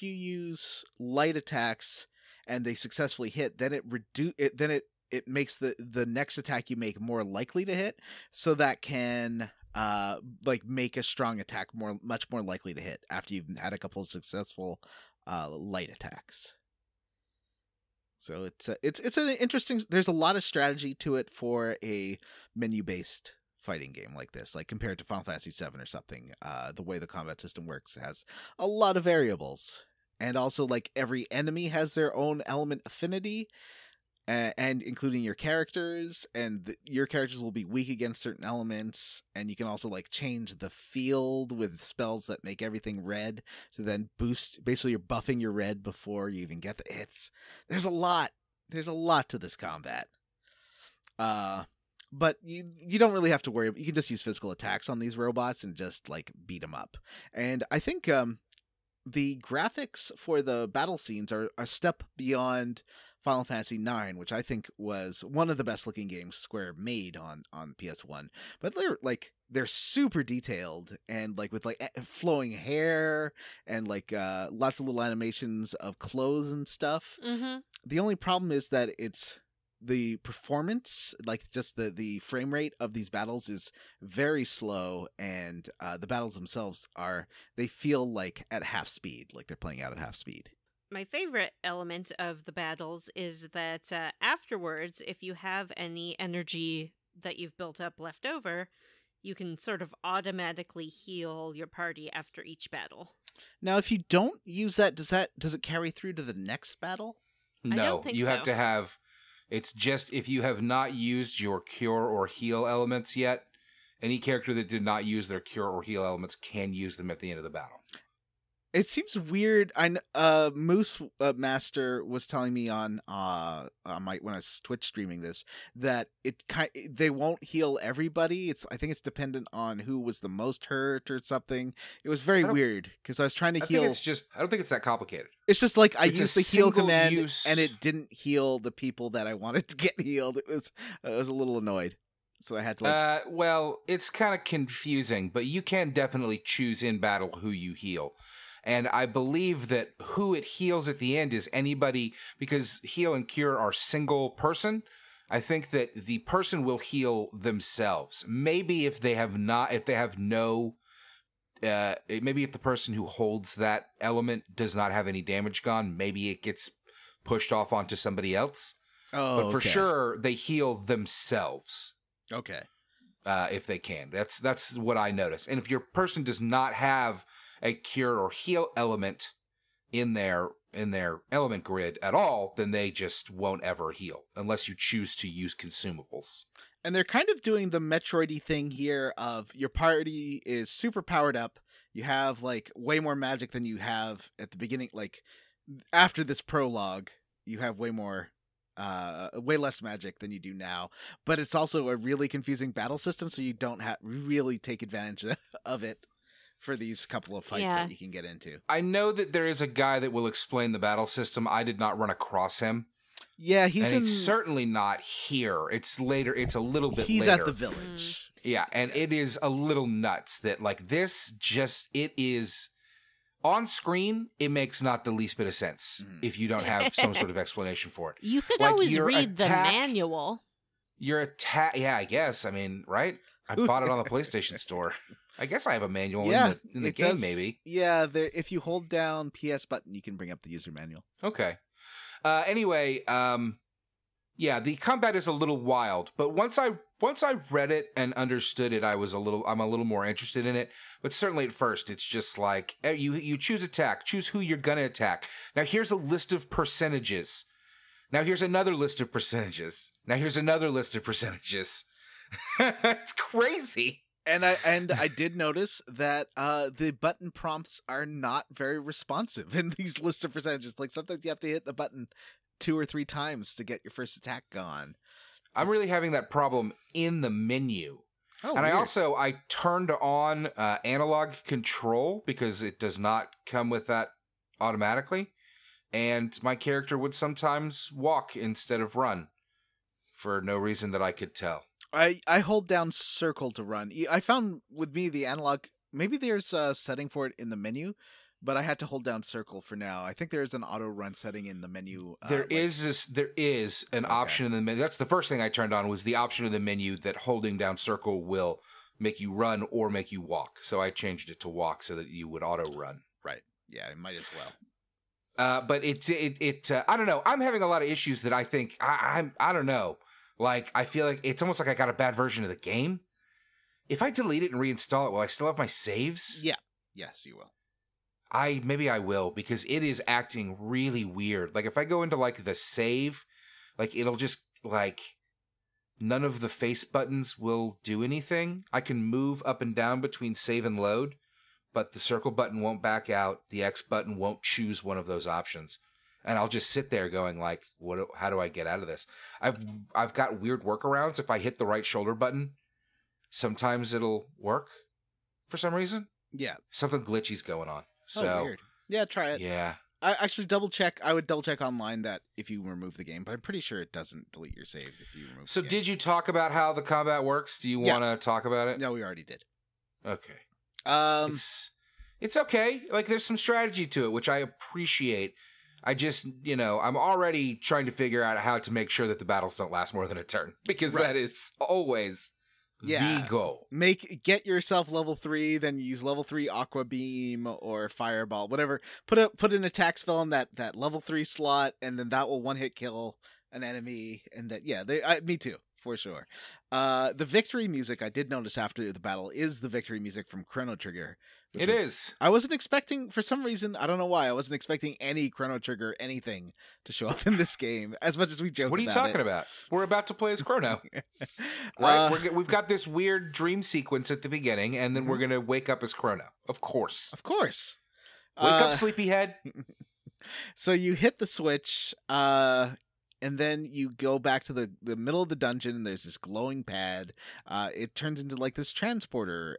use light attacks and they successfully hit, then it makes the next attack you make more likely to hit, so that can like make a strong attack much more likely to hit after you've had a couple of successful light attacks. So it's an interesting. There's a lot of strategy to it for a menu based fighting game like this, like compared to Final Fantasy VII or something. The way the combat system works has a lot of variables, and also like every enemy has their own element affinity. And including your characters, and your characters will be weak against certain elements, and you can also like change the field with spells that make everything red to then boost. Basically, you're buffing your red before you even get the hits. There's a lot to this combat. But you don't really have to worry. You can just use physical attacks on these robots and just like beat them up. And I think the graphics for the battle scenes are a step beyond Final Fantasy IX, which I think was one of the best looking games Square made on PS1. But they're super detailed, and like with like flowing hair and like lots of little animations of clothes and stuff. Mm-hmm. The only problem is that it's the performance, like just the frame rate of these battles is very slow, and the battles themselves they feel like at half speed, like they're playing out at half speed. My favorite element of the battles is that afterwards, if you have any energy that you've built up left over, you can sort of automatically heal your party after each battle. Now, if you don't use that, does it carry through to the next battle? I No, don't think you so. have to have. It's just if you have not used your cure or heal elements yet, any character that did not use their cure or heal elements can use them at the end of the battle. It seems weird. Moose Master was telling me on when I was Twitch streaming this that they won't heal everybody. I think it's dependent on who was the most hurt or something. It was very weird because I was trying to heal. I don't think it's that complicated. It's just like I used the heal command use... and it didn't heal the people that I wanted to get healed. I was a little annoyed. So I had to well, it's kind of confusing, but you can definitely choose in battle who you heal. And I believe that who it heals at the end is anybody, because heal and cure are single person. I think that the person will heal themselves. Maybe if they have no, maybe if the person who holds that element does not have any damage gone, maybe it gets pushed off onto somebody else. Oh, but for sure, they heal themselves. Okay. If they can. That's what I noticed. And if your person does not have a cure or heal element in their element grid at all, then they just won't ever heal unless you choose to use consumables. And they're kind of doing the Metroid-y thing here of your party is super powered up. You have like way more magic than you have at the beginning. Like after this prologue, you have way less magic than you do now. But it's also a really confusing battle system, so you don't really take advantage of it for these couple of fights that you can get into. I know that there is a guy that will explain the battle system. I did not run across him. Yeah, he's certainly not here. It's later. It's a little bit later. He's at the village. Yeah, and it is a little nuts that like this it is on screen. It makes not the least bit of sense if you don't have some sort of explanation for it. You could like always read the manual. Your attack, yeah, I guess. I mean, right? I bought it on the PlayStation Store. I guess I have a manual in the game, maybe. Yeah, if you hold down PS button, you can bring up the user manual. Okay. Anyway, yeah, the combat is a little wild, but once I read it and understood it, I'm a little more interested in it. But certainly at first, it's just like you choose attack, choose who you're gonna attack. Now here's a list of percentages. Now here's another list of percentages. Now here's another list of percentages. It's crazy. And I did notice that the button prompts are not very responsive in these lists of percentages. Like sometimes you have to hit the button 2 or 3 times to get your first attack gone. I'm really having that problem in the menu. Oh, and weird. I turned on analog control because it does not come with that automatically. And my character would sometimes walk instead of run for no reason that I could tell. I hold down circle to run. I found with me the analog, maybe there's a setting for it in the menu, but I had to hold down circle for now. I think there's an auto run setting in the menu. There is an option in the menu. That's the first thing I turned on was the option in the menu that holding down circle will make you run or make you walk. So I changed it to walk so that you would auto run. Right. Yeah, it might as well. But I don't know. I'm having a lot of issues that I think I don't know. Like, I feel like it's almost like I got a bad version of the game. If I delete it and reinstall it, will I still have my saves? Yeah. Yes, you will. Maybe I will, because it is acting really weird. Like, if I go into like the save, like it'll just like none of the face buttons will do anything. I can move up and down between save and load, but the circle button won't back out. The X button won't choose one of those options. And I'll just sit there going like, how do I get out of this? I've got weird workarounds. If I hit the right shoulder button, sometimes it'll work for some reason. Yeah. Something glitchy's going on. So weird. Yeah, try it. Yeah. I actually I would double check online that if you remove the game, but I'm pretty sure it doesn't delete your saves if you remove So the game. did you talk about how the combat works? Do you want to talk about it? No, we already did. Okay. It's okay. Like, there's some strategy to it, which I appreciate. I just, I'm already trying to figure out how to make sure that the battles don't last more than a turn, because that is always the goal. Get yourself level 3, then use level 3 Aqua Beam or Fireball, whatever. Put an attack spell in that level 3 slot, and then that will one-hit kill an enemy. And that, me too, for sure. The victory music I did notice after the battle is the victory music from Chrono Trigger. It is. I wasn't expecting, for some reason, I don't know why, I wasn't expecting any Chrono Trigger anything to show up in this game, as much as we joke. What are you talking about? We're about to play as Chrono. Right? We've got this weird dream sequence at the beginning, and then we're going to wake up as Chrono. Of course. Of course. Wake up, sleepyhead. So you hit the switch, and then you go back to the middle of the dungeon, and there's this glowing pad. It turns into like this teleporter,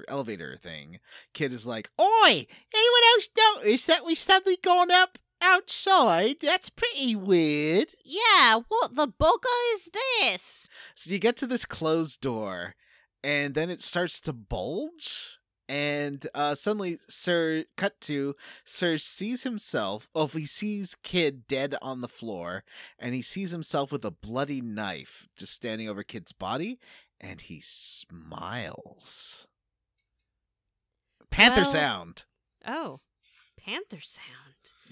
elevator thing. Kid is like, "Oi! Anyone else notice that we suddenly gone up outside? That's pretty weird." Yeah, what the bugger is this? So you get to this closed door, and then it starts to bulge. And suddenly, Serge sees himself. Well, he sees Kid dead on the floor, and he sees himself with a bloody knife just standing over Kid's body, and he smiles. Panther sound. Oh, panther sound.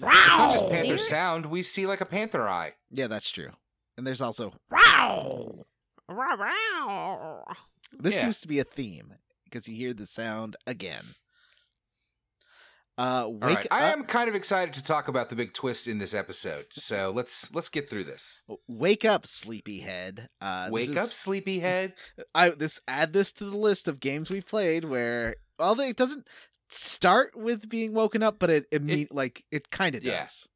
It's not just panther sound. We see like a panther eye. Yeah, that's true. And there's also Wow. This seems to be a theme, because you hear the sound again. All right. I am kind of excited to talk about the big twist in this episode, so let's get through this. Wake up, sleepyhead. Wake up, sleepyhead. Add this to the list of games we played where, although it doesn't start with being woken up, but it kind of does.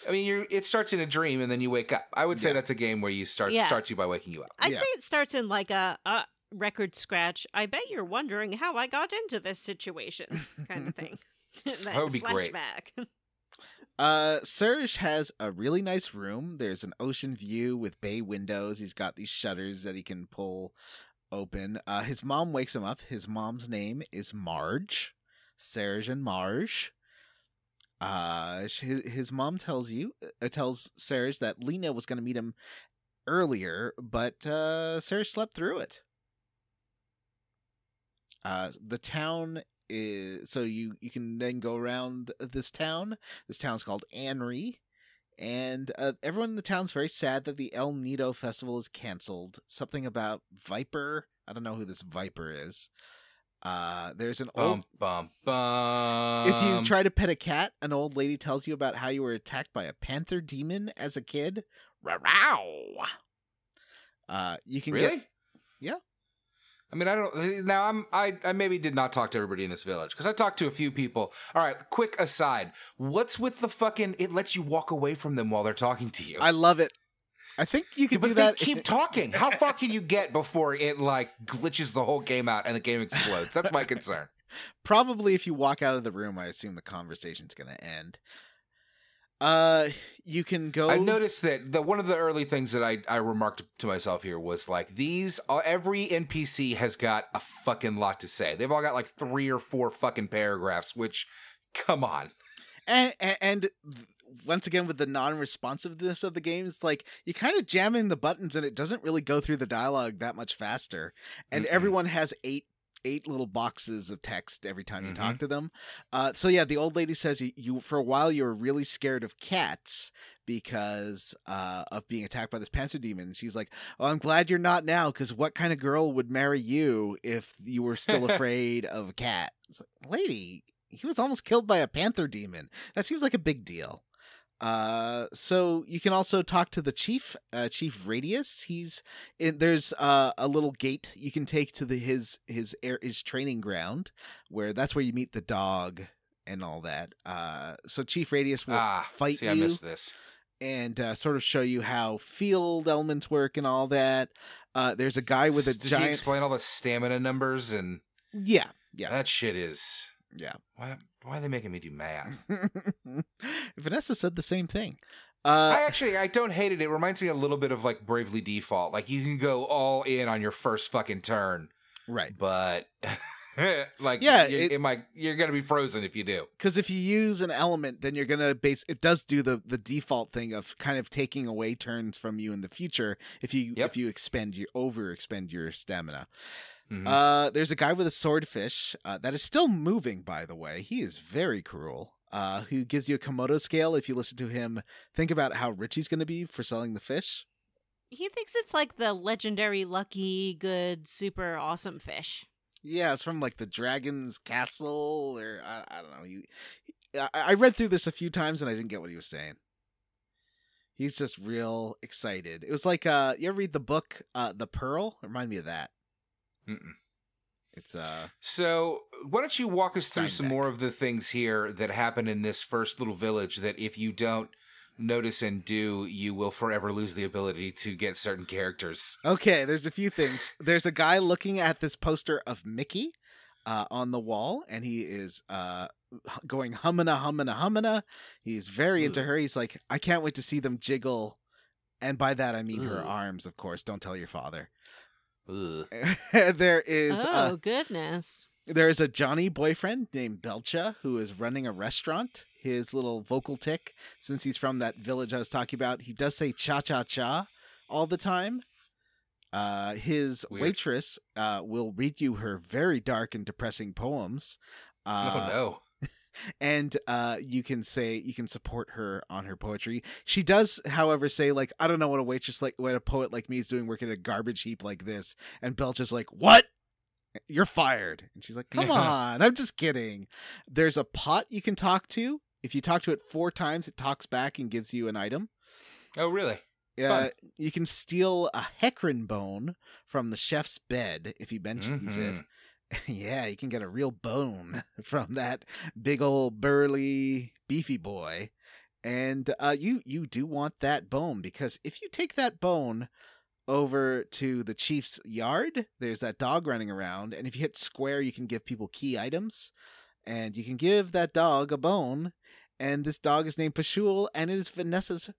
I mean, it starts in a dream and then you wake up. I would say that's a game where you starts you by waking you up. I'd say it starts in like a record scratch. I bet you're wondering how I got into this situation, kind of thing. That would be flashback. Great. Serge has a really nice room. There's an ocean view with bay windows. He's got these shutters that he can pull open. His mom wakes him up. His mom's name is Marge. Serge and Marge. His mom tells Serge that Lena was going to meet him earlier, but Serge slept through it. The town is, so you can then go around this town. This town's called Anri, and everyone in the town's very sad that the El Nido festival is canceled. Something about Viper. I don't know who this Viper is. There's an old. If you try to pet a cat, an old lady tells you about how you were attacked by a panther demon as a kid. You can really? Yeah. I mean, I maybe did not talk to everybody in this village, because I talked to a few people. All right, quick aside. What's with the fucking, it lets you walk away from them while they're talking to you? I love it. I think you can do that. But they keep talking. How far can you get before it, like, glitches the whole game out and the game explodes? That's my concern. Probably if you walk out of the room, I assume the conversation's going to end. You can go. I noticed that one of the early things that I remarked to myself here was like, every NPC has got a fucking lot to say. They've all got like 3 or 4 fucking paragraphs, which, come on. And once again, with the non-responsiveness of the game, it's like you kind of jamming the buttons and it doesn't really go through the dialogue that much faster. And everyone has eight little boxes of text every time you talk to them. So yeah, the old lady says you for a while you were really scared of cats because of being attacked by this panther demon. And she's like, "Oh, I'm glad you're not now, because what kind of girl would marry you if you were still afraid of a cat?" It's like, lady, he was almost killed by a panther demon. That seems like a big deal. So you can also talk to the chief, Chief Radius. There's a little gate you can take to his training ground, where that's where you meet the dog and all that. So Chief Radius will fight you. I missed this. And sort of show you how field elements work and all that. There's a guy with a Does giant... he explain all the stamina numbers and... Yeah. That shit is... Yeah. Why are they making me do math? Vanessa said the same thing. I don't hate it. It reminds me a little bit of like Bravely Default. Like you can go all in on your first fucking turn. Right. But like, yeah, you're going to be frozen if you do. Because if you use an element, then you're going to it does do the default thing of kind of taking away turns from you in the future if you overexpend your stamina. There's a guy with a swordfish that is still moving, by the way. He is very cruel. Who gives you a Komodo scale. If you listen to him, think about how rich he's going to be for selling the fish. He thinks it's like the legendary, lucky, good, super awesome fish. Yeah, it's from like the Dragon's Castle, or I don't know. I read through this a few times and I didn't get what he was saying. He's just real excited. It was like, you ever read the book, The Pearl? Remind me of that. It's So why don't you walk us through some more of the things here that happen in this first little village that if you don't notice and do, you will forever lose the ability to get certain characters. Okay, there's a few things. There's a guy looking at this poster of Mickey on the wall, and he is going hummina, hummina, hummina. He's very into her. He's like, I can't wait to see them jiggle. And by that, I mean her arms, of course. Don't tell your father. There is... Oh, goodness. There is a Johnny boyfriend named Belcha who is running a restaurant. His little vocal tick, since he's from that village I was talking about, he does say cha-cha-cha all the time. His waitress will read you her very dark and depressing poems. Oh, no. And you can support her on her poetry. She does, however, say, like, I don't know what a poet like me is doing working at a garbage heap like this. And Belcha's like, what? You're fired. And she's like, come on, I'm just kidding. There's a pot you can talk to. If you talk to it 4 times, it talks back and gives you an item. Oh, really? You can steal a hecarim bone from the chef's bed if he mentions it. Yeah, you can get a real bone from that big old burly beefy boy. And you do want that bone, because if you take that bone over to the chief's yard, there's that dog running around, and if you hit square, you can give people key items, and you can give that dog a bone, and this dog is named Poshul, and it is Vanessa's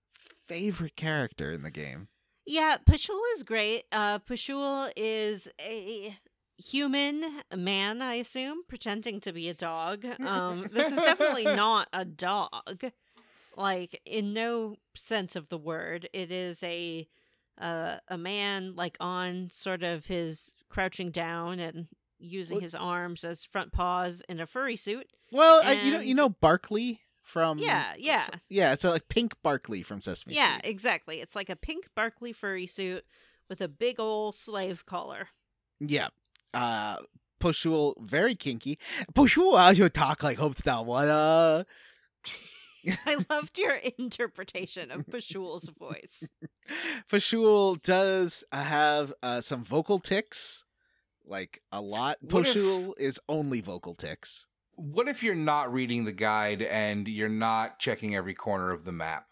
favorite character in the game. Yeah, Poshul is great. Poshul is a man, I assume, pretending to be a dog. This is definitely not a dog, like, in no sense of the word. It is a man, like, on sort of his crouching down and using his arms as front paws in a furry suit. Well, you know Barkley from... Yeah. It's like pink Barkley from Sesame Street. Yeah, exactly. It's like a pink Barkley furry suit with a big old slave collar. Yeah. Poshul, very kinky. Poshul, you talk like hope that one. I loved your interpretation of Poshul's voice. Poshul does have some vocal tics, like a lot. Poshul is only vocal tics. What if you're not reading the guide and you're not checking every corner of the map?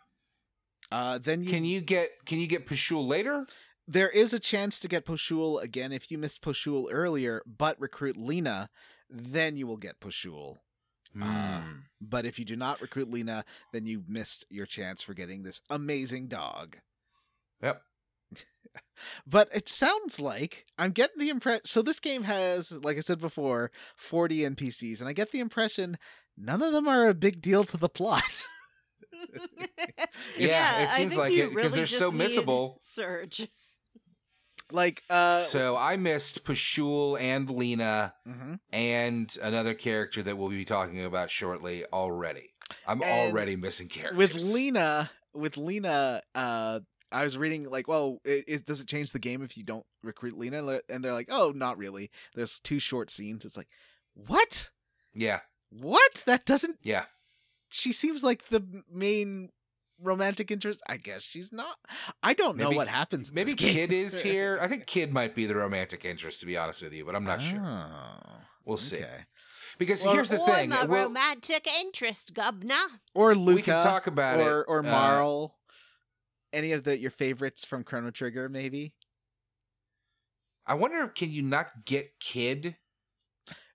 Then can you get Poshul later? There is a chance to get Poshul again if you missed Poshul earlier, but recruit Lena, then you will get Poshul. But if you do not recruit Lena, then you missed your chance for getting this amazing dog. Yep. But it sounds like I'm getting the impression. So this game has, like I said before, 40 NPCs, and I get the impression none of them are a big deal to the plot. Yeah, it I seems think like you it because really they're so just need missable. Surge. Like, So I missed Poshul and Lena mhm. and another character that we'll be talking about shortly already. I'm And already missing characters. with Lena, I was reading like, well, does it change the game if you don't recruit Lena? And they're like, oh, not really. There's 2 short scenes. It's like, what? Yeah. What? That doesn't. Yeah. She seems like the main romantic interest. I guess she's not. I don't know what happens. In Maybe this game. Kid is here. I think Kid might be the romantic interest, to be honest with you, but I'm not sure. We'll see. Because here's the thing. I'm a romantic interest, Governor. Or Lucca. We can talk about it. Or Marl. Any of your favorites from Chrono Trigger, maybe? I wonder, can you not get Kid?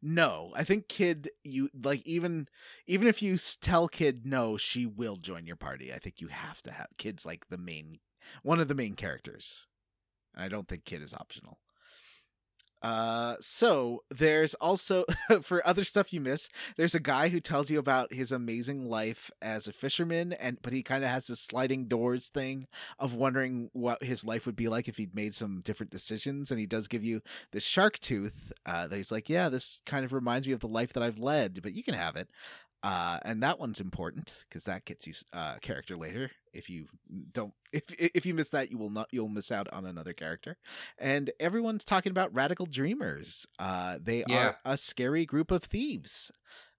No, I think Kid, you like even if you tell Kid no, she will join your party. I think you have to have Kid's like one of the main characters. I don't think Kid is optional. So there's also for other stuff you miss, there's a guy who tells you about his amazing life as a fisherman, but he kind of has this sliding doors thing of wondering what his life would be like if he'd made some different decisions, and he does give you this shark tooth that he's like, yeah, this kind of reminds me of the life that I've led, but you can have it. And that one's important because that gets you character later. If you don't, if you miss that, you'll miss out on another character. And everyone's talking about radical dreamers. They are a scary group of thieves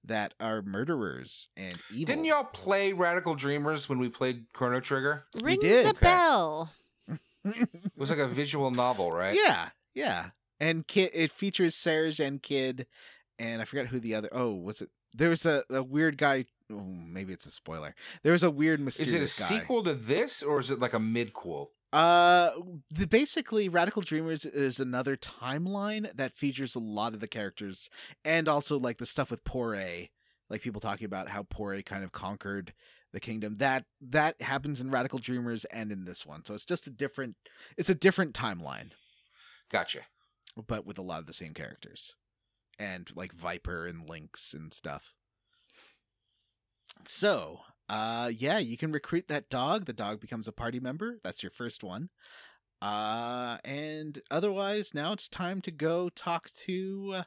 that are murderers and evil. Didn't y'all play Radical Dreamers when we played Chrono Trigger? Rings a bell. It was like a visual novel, right? Yeah. And Kid, it features Serge and Kid, and I forgot who the other. Oh, was it? There was a weird guy. Oh, maybe it's a spoiler. There was a weird mysterious guy. Is it a sequel to this, or is it like a midquel? Basically, Radical Dreamers is another timeline that features a lot of the characters, and also like the stuff with Poré, like people talking about how Poré kind of conquered the kingdom. That happens in Radical Dreamers and in this one. So it's just a different timeline. Gotcha. But with a lot of the same characters. And like Viper and Lynx and stuff. So, you can recruit that dog. The dog becomes a party member. That's your first one. And otherwise, now it's time to go talk to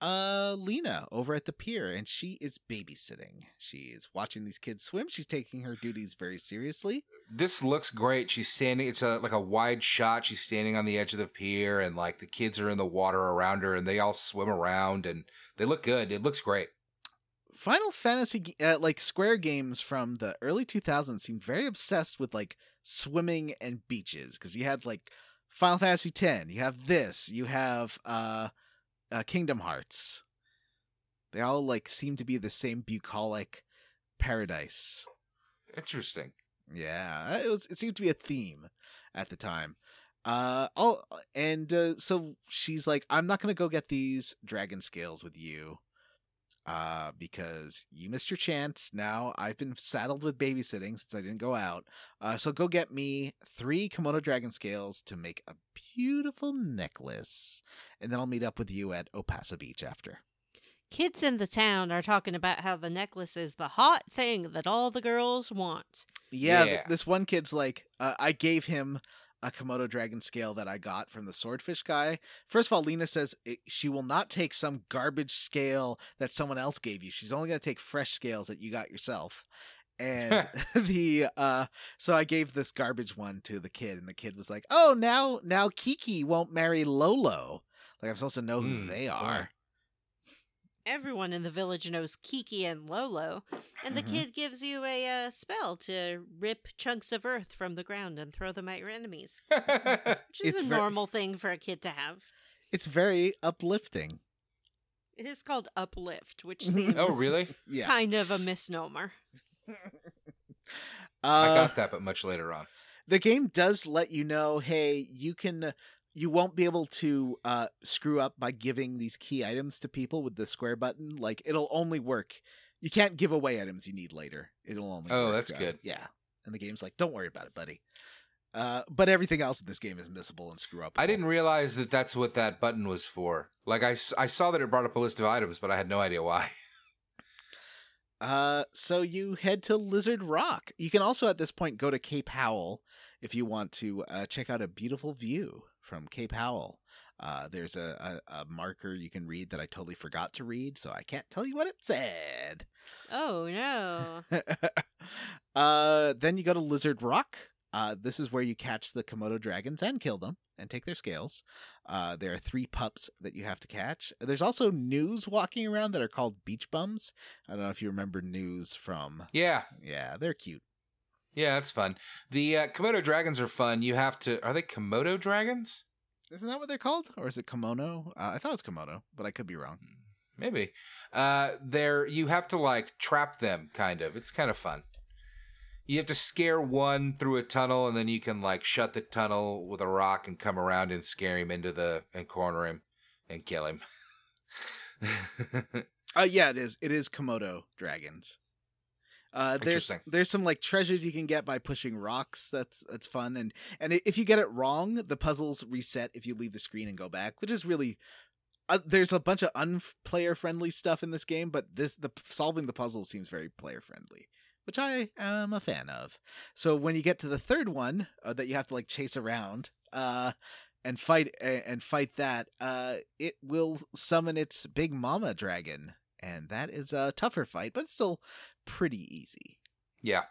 Lena over at the pier, and she is babysitting. She is watching these kids swim. She's taking her duties very seriously. This looks great. She's standing. It's like a wide shot. She's standing on the edge of the pier, and like the kids are in the water around her, and they all swim around, and they look good. It looks great. Final Fantasy, like Square games from the early 2000s, seemed very obsessed with like swimming and beaches, because you had like Final Fantasy X. You have this. You have Kingdom Hearts. They all like seem to be the same bucolic paradise. Interesting. Yeah, it seemed to be a theme at the time. So she's like, I'm not gonna go get these dragon scales with you, because you missed your chance. Now I've been saddled with babysitting since I didn't go out. So go get me 3 Komodo dragon scales to make a beautiful necklace, and then I'll meet up with you at Opasa Beach after. Kids in the town are talking about how the necklace is the hot thing that all the girls want. Yeah. This one kid's like, I gave him a Komodo dragon scale that I got from the swordfish guy. First of all, Lena says she will not take some garbage scale that someone else gave you. She's only going to take fresh scales that you got yourself. And so I gave this garbage one to the kid, and the kid was like, oh, now Kiki won't marry Lolo. Like, I'm supposed to know who they are. Everyone in the village knows Kiki and Lolo, and the kid gives you a spell to rip chunks of earth from the ground and throw them at your enemies, which is a normal thing for a kid to have. It's very uplifting. It is called uplift, which seems kind of a misnomer. I got that, but much later on. The game does let you know, hey, you won't be able to screw up by giving these key items to people with the square button. Like, it'll only work. You can't give away items you need later. It'll only work. That's good. Yeah. And the game's like, don't worry about it, buddy. But everything else in this game is missable and screw up. I didn't realize that that's what that button was for. Like, I saw that it brought up a list of items, but I had no idea why. So you head to Lizard Rock. You can also at this point go to Cape Howell if you want to check out a beautiful view from Cape Howell. There's a marker you can read that I totally forgot to read, so I can't tell you what it said. Oh, no. Then you go to Lizard Rock. This is where you catch the Komodo dragons and kill them and take their scales. There are 3 pups that you have to catch. There's also News walking around that are called beach bums. I don't know if you remember News from... Yeah. Yeah, they're cute. Yeah, that's fun. The Komodo dragons are fun. You have to... Are they Komodo dragons? Isn't that what they're called? Or is it kimono? I thought it was kimono, but I could be wrong. Maybe. You have to, like, trap them, kind of. It's kind of fun. You have to scare one through a tunnel, and then you can, like, shut the tunnel with a rock and come around and scare him and corner him and kill him. Yeah, it is. It is Komodo dragons. There's some like treasures you can get by pushing rocks. That's fun. And if you get it wrong, the puzzles reset if you leave the screen and go back, which is really... there's a bunch of unplayer friendly stuff in this game, but solving the puzzles seems very player friendly, which I am a fan of. So when you get to the third one that you have to like chase around and fight that, it will summon its big mama dragon, and that is a tougher fight, but it's still pretty easy. Yeah.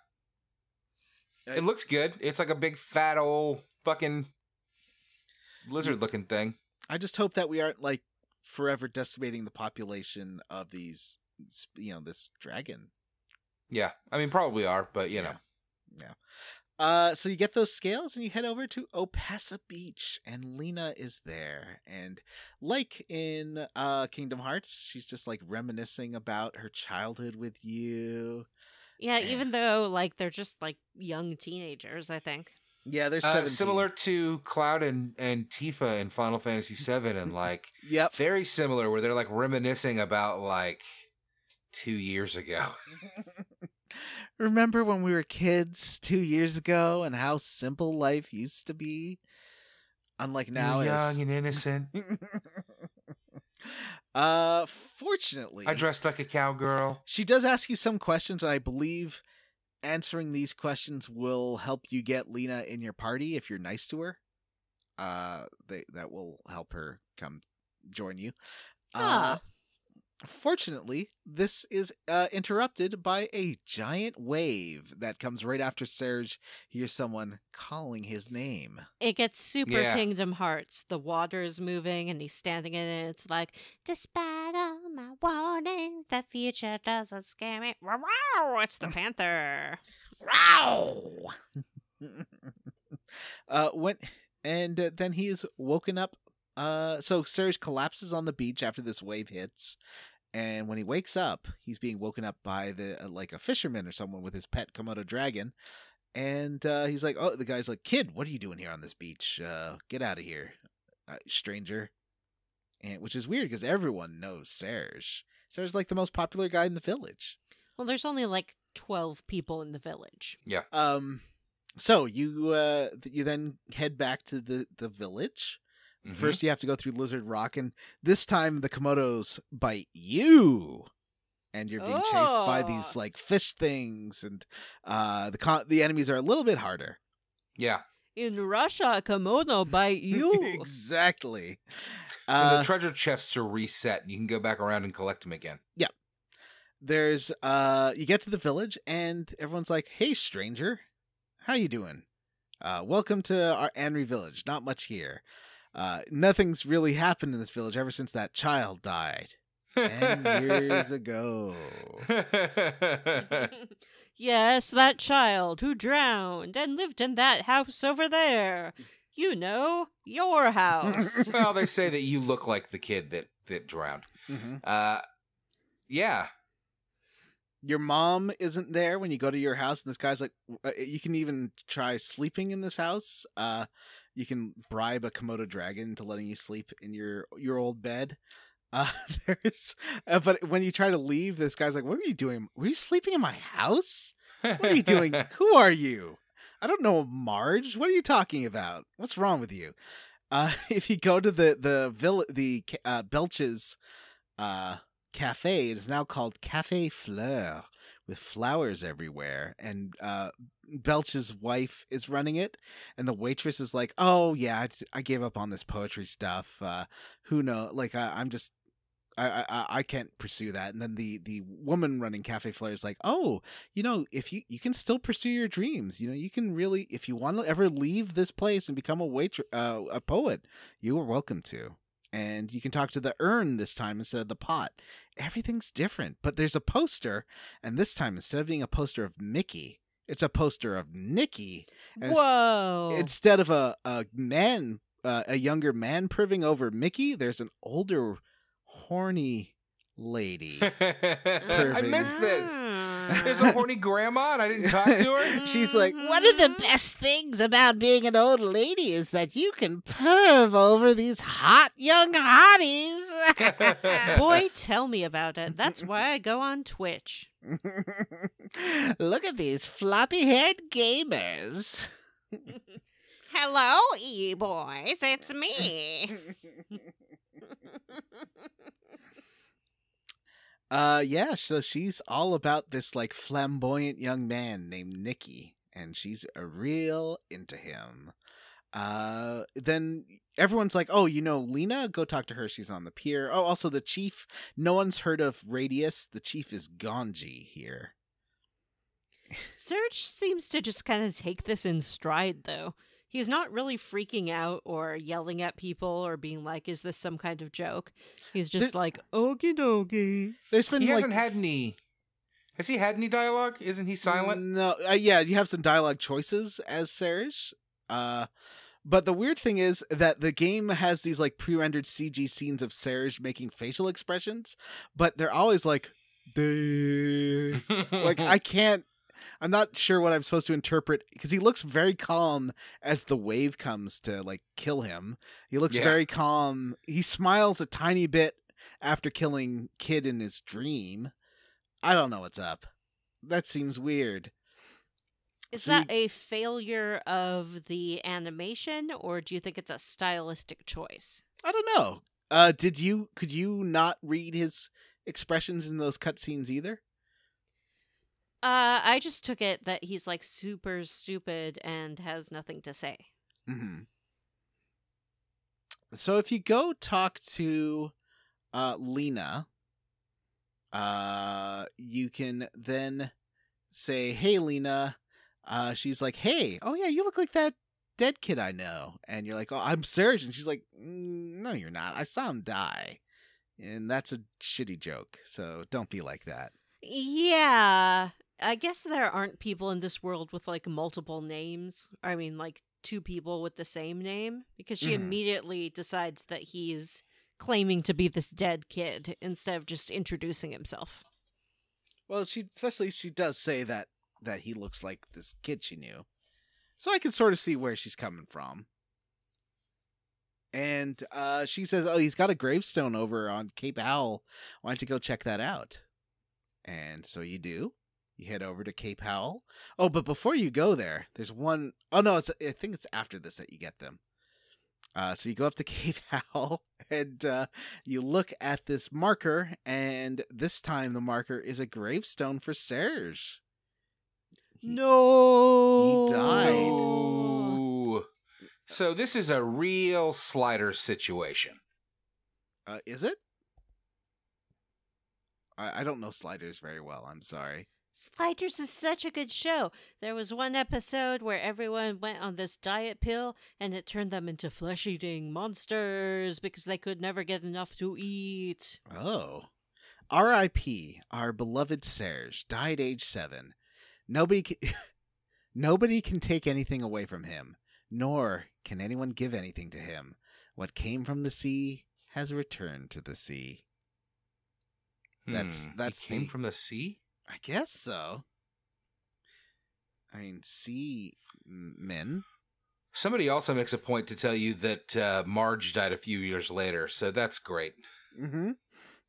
It looks good. It's like a big fat old fucking lizard looking thing. I just hope that we aren't like forever decimating the population of these, this dragon. Yeah, I mean, probably are, but you know. Yeah. So you get those scales and you head over to Opasa Beach, and Lena is there. And like in Kingdom Hearts, she's just like reminiscing about her childhood with you. Yeah, even though like they're just like young teenagers, I think. Yeah, they're 17. Similar to Cloud and Tifa in Final Fantasy VII, and like yep. Very similar, where they're like reminiscing about like 2 years ago. Remember when we were kids 2 years ago and how simple life used to be? Unlike now, young and innocent. Fortunately, I dressed like a cowgirl. She does ask you some questions, and I believe answering these questions will help you get Lena in your party if you're nice to her. That will help her come join you. Fortunately, this is interrupted by a giant wave that comes right after Serge hears someone calling his name. It gets super Kingdom Hearts. The water is moving and he's standing in it. And it's like, despite all my warnings, the future doesn't scare me. Wow! It's the panther. Wow! Then he is woken up. So Serge collapses on the beach after this wave hits, and when he wakes up, he's being woken up by like a fisherman or someone with his pet Komodo dragon, and he's like, "Oh," the guy's like, "Kid, what are you doing here on this beach? Get out of here, stranger." And which is weird because everyone knows Serge. Serge's like the most popular guy in the village. Well, there's only like 12 people in the village. Yeah. So you then head back to the village. Mm-hmm. First, you have to go through Lizard Rock, and this time the Komodos bite you, and you're being chased by these like fish things, and the enemies are a little bit harder. Yeah. In Russia, a Komodo bite you. Exactly. So the treasure chests are reset, and you can go back around and collect them again. Yeah. There's you get to the village, and everyone's like, "Hey, stranger, how you doing? Welcome to our Anri village. Not much here. Nothing's really happened in this village ever since that child died 10 years ago." Yes, that child who drowned and lived in that house over there. You know, your house. Well, they say that you look like the kid that drowned. Mm-hmm. Yeah. Your mom isn't there when you go to your house, and this guy's like, you can even try sleeping in this house. You can bribe a Komodo dragon into letting you sleep in your old bed. But when you try to leave, this guy's like, "What were you doing? Were you sleeping in my house? What are you doing? Who are you? I don't know, Marge. What are you talking about? What's wrong with you?" If you go to the Belch's cafe, it is now called Cafe Fleur, with flowers everywhere, and Belch's wife is running it, and the waitress is like, "Oh yeah, I gave up on this poetry stuff. Who knows? Like I'm just I can't pursue that." And then the woman running Cafe Flare is like, "Oh, if you can still pursue your dreams. You can really, if you want to ever leave this place and become a poet, you are welcome to. And you can talk to the urn this time instead of the pot. Everything's different, but there's a poster, and this time instead of being a poster of Mickey, it's a poster of Nikki. And Whoa! Instead of a man, a younger man priving over Mickey, there's an older, horny lady. I missed this. There's a horny grandma and I didn't talk to her? She's like, one of the best things about being an old lady is that you can perv over these hot young hotties. Boy, tell me about it. That's why I go on Twitch. Look at these floppy-haired gamers. Hello, e-boys. It's me. Yeah, so she's all about this like flamboyant young man named Nicky, and she's real into him. Then everyone's like, "Oh, Lena, go talk to her. She's on the pier." Oh, also the chief. No one's heard of Radius. The chief is Ganji here. Serge seems to just kind of take this in stride, though. He's not really freaking out or yelling at people or being like, "Is this some kind of joke?" He's just like, "Okie dokie." There's been He hasn't had any. Has he had any dialogue? Isn't he silent? No, yeah, you have some dialogue choices as Serge. But the weird thing is that the game has these like pre-rendered CG scenes of Serge making facial expressions, but they're always like, "Duh." Like I'm not sure what I'm supposed to interpret, because he looks very calm as the wave comes to like kill him. He looks very calm. He smiles a tiny bit after killing Kid in his dream. I don't know what's up. That seems weird. Is that a failure of the animation, or do you think it's a stylistic choice? I don't know. Could you not read his expressions in those cutscenes either? I just took it that he's like super stupid and has nothing to say. Mm-hmm. So if you go talk to Lena, you can then say, "Hey, Lena." She's like, "Hey, oh yeah, you look like that dead kid I know." And you're like, "Oh, I'm Serge." And she's like, "No, you're not. I saw him die." And that's a shitty joke, so don't be like that. Yeah. I guess there aren't people in this world with like multiple names. I mean, like two people with the same name, because she immediately decides that he's claiming to be this dead kid instead of just introducing himself. Well, she does say that he looks like this kid she knew. So I can sort of see where she's coming from. And she says, "Oh, he's got a gravestone over on Cape Howell. Why don't you go check that out?" And so you do. You head over to Cape Howell. Oh, but before you go there, there's one... Oh, no, I think it's after this that you get them. So you go up to Cape Howell, and you look at this marker, and this time the marker is a gravestone for Serge. No! He died. No. So this is a real Slider situation. Is it? I don't know Sliders very well. I'm sorry. Sliders is such a good show. There was one episode where everyone went on this diet pill and it turned them into flesh-eating monsters because they could never get enough to eat. Oh. R.I.P. Our beloved Serge died age 7. Nobody can take anything away from him, nor can anyone give anything to him. What came from the sea has returned to the sea. That's he came from the sea? I guess so. I mean, sea men. Somebody also makes a point to tell you that Marge died a few years later, so that's great. Mm-hmm.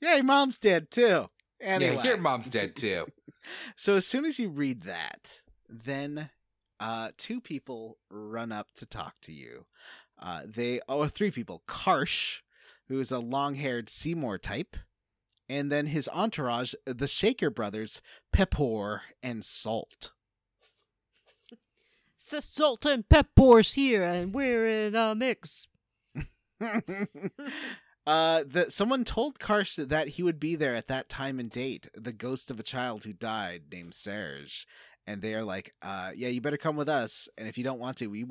Yeah, your mom's dead too. Anyway. Yeah, your mom's dead too. So as soon as you read that, then two people run up to talk to you. Three people. Karsh, who is a long-haired Seymour type, and then his entourage, the Shaker brothers, Pepper and Salt. So salt and peppers here, and we're in a mix. Someone told Karst that he would be there at that time and date, the ghost of a child who died named Serge. And they are like, yeah, you better come with us. And if you don't want to, we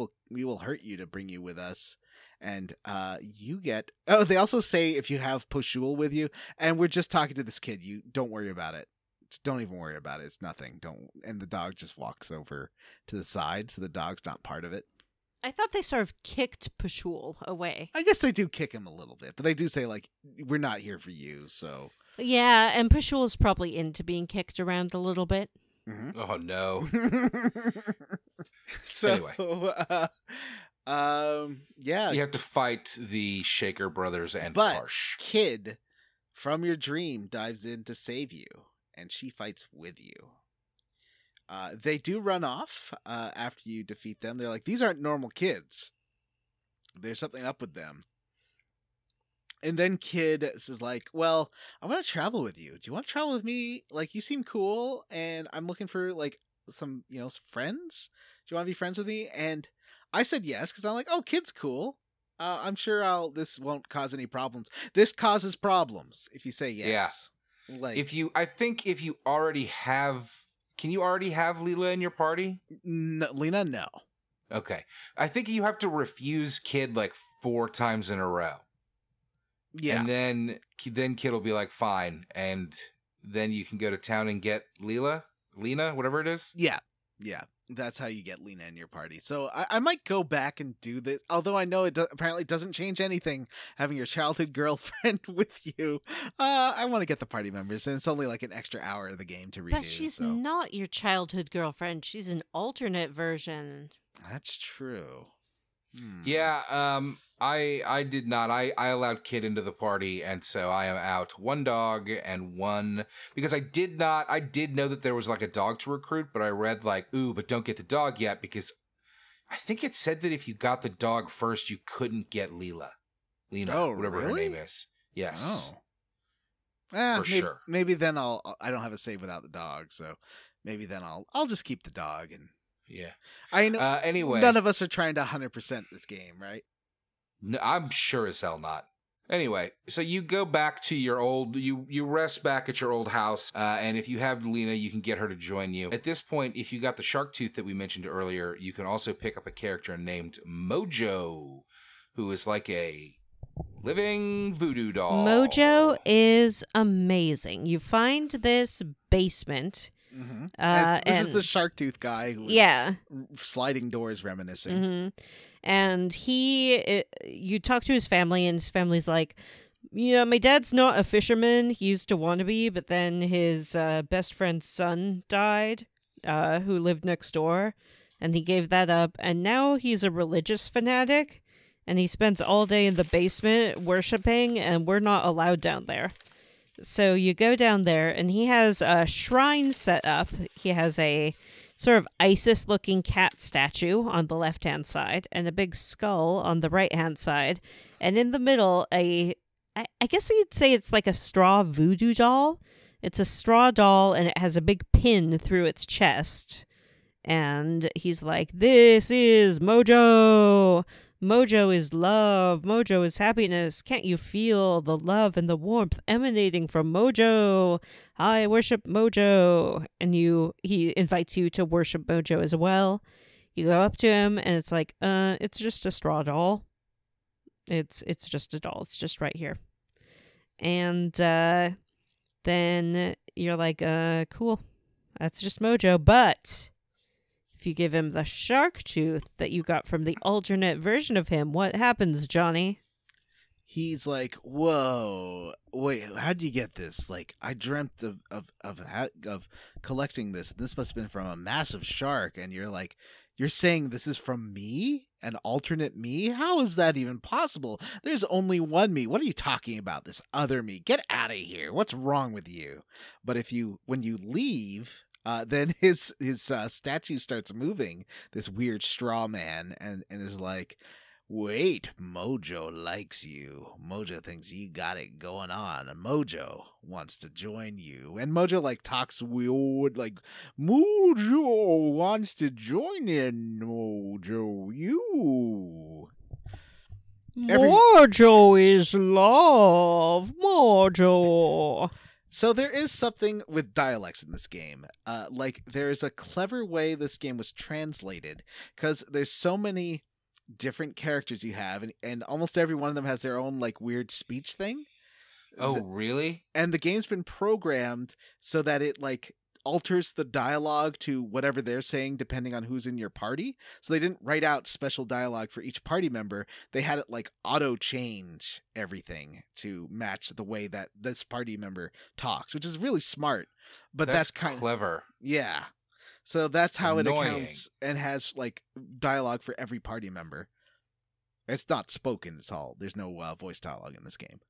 will hurt you to bring you with us. And you get... Oh, they also say if you have Poshul with you, and we're just talking to this kid, you don't worry about it. Just don't even worry about it. It's nothing. Don't. And the dog just walks over to the side, so the dog's not part of it. I thought they sort of kicked Poshul away. I guess they do kick him a little bit, but they do say, like, we're not here for you, so... Yeah, and Poshul's probably into being kicked around a little bit. Mm-hmm. Oh, no. So, anyway. Yeah. You have to fight the Shaker brothers and But Karsh. Kid from your dream dives in to save you, and she fights with you. They do run off after you defeat them. They're like, these aren't normal kids. There's something up with them. And then Kid says like, well, I want to travel with you. Do you want to travel with me? Like, you seem cool, and I'm looking for like some friends. Do you want to be friends with me? And I said yes, because I'm like, oh, Kid's cool. I'm sure this won't cause any problems. This causes problems if you say yes. Yeah. Like, if you already have... Can you already have Leela in your party? No, Lena, no. Okay. I think you have to refuse Kid like 4 times in a row. Yeah. And then Kid will be like, fine. And then you can go to town and get Lena, whatever it is. Yeah. Yeah. That's how you get Lena in your party. So I might go back and do this, although I know it apparently doesn't change anything having your childhood girlfriend with you. I want to get the party members, and it's only like an extra hour of the game to redo. But she's not your childhood girlfriend. She's an alternate version. That's true. Yeah, I did not. I allowed Kid into the party, and so I am out 1 dog and 1 because I did know that there was like a dog to recruit, but I read like, ooh, but don't get the dog yet because I think it said that if you got the dog first, you couldn't get Lena, whatever her name is. Yes. Oh. Sure. Maybe then I don't have a save without the dog, so maybe then I'll just keep the dog and. Yeah. I know. Anyway, none of us are trying to 100% this game, right? No, I'm sure as hell not. Anyway, so you go back to your old, you rest back at your old house, and if you have Lena, you can get her to join you. At this point, if you got the shark tooth that we mentioned earlier, you can also pick up a character named Mojo, who is like a living voodoo doll. Mojo is amazing. You find this basement. Mm-hmm. This is the shark tooth guy who was sliding doors reminiscing. Mm-hmm. And you talk to his family, and his family's like, yeah, my dad's not a fisherman. He used to want to be, but then his best friend's son died, who lived next door, and he gave that up. And now he's a religious fanatic, and he spends all day in the basement worshiping, and we're not allowed down there. So you go down there, and he has a shrine set up. He has a sort of Isis-looking cat statue on the left-hand side, and a big skull on the right-hand side. And in the middle, I guess you'd say it's like a straw voodoo doll. It's a straw doll, and it has a big pin through its chest. And he's like, this is Mojo! Mojo is love. Mojo is happiness. Can't you feel the love and the warmth emanating from Mojo? I worship Mojo. And he invites you to worship Mojo as well. You go up to him, and it's like, it's just a straw doll. It's just a doll. It's just right here. And then you're like, cool. That's just Mojo. But if you give him the shark tooth that you got from the alternate version of him, what happens, Johnny? He's like, whoa, wait, how did you get this? Like, I dreamt of collecting this. This must have been from a massive shark. And you're like, you're saying this is from me? An alternate me? How is that even possible? There's only one me. What are you talking about? This other me? Get out of here. What's wrong with you? But when you leave, then his statue starts moving, this weird straw man, and is like, Wait, Mojo likes you. Mojo thinks you got it going on. And Mojo wants to join you. And Mojo like talks weird, like, Mojo wants to join in, Mojo, you. Mojo is love. Mojo. So there is something with dialects in this game. Like, there's a clever way this game was translated, because there's so many different characters you have, and almost every one of them has their own like weird speech thing. Oh, really? And the game's been programmed so that it like alters the dialogue to whatever they're saying depending on who's in your party. So they didn't write out special dialogue for each party member. They had it like auto change everything to match the way that this party member talks, which is really smart. But that's kind of clever. Yeah. So that's how Annoying. It accounts and has like dialogue for every party member. It's not spoken at all. There's no voice dialogue in this game.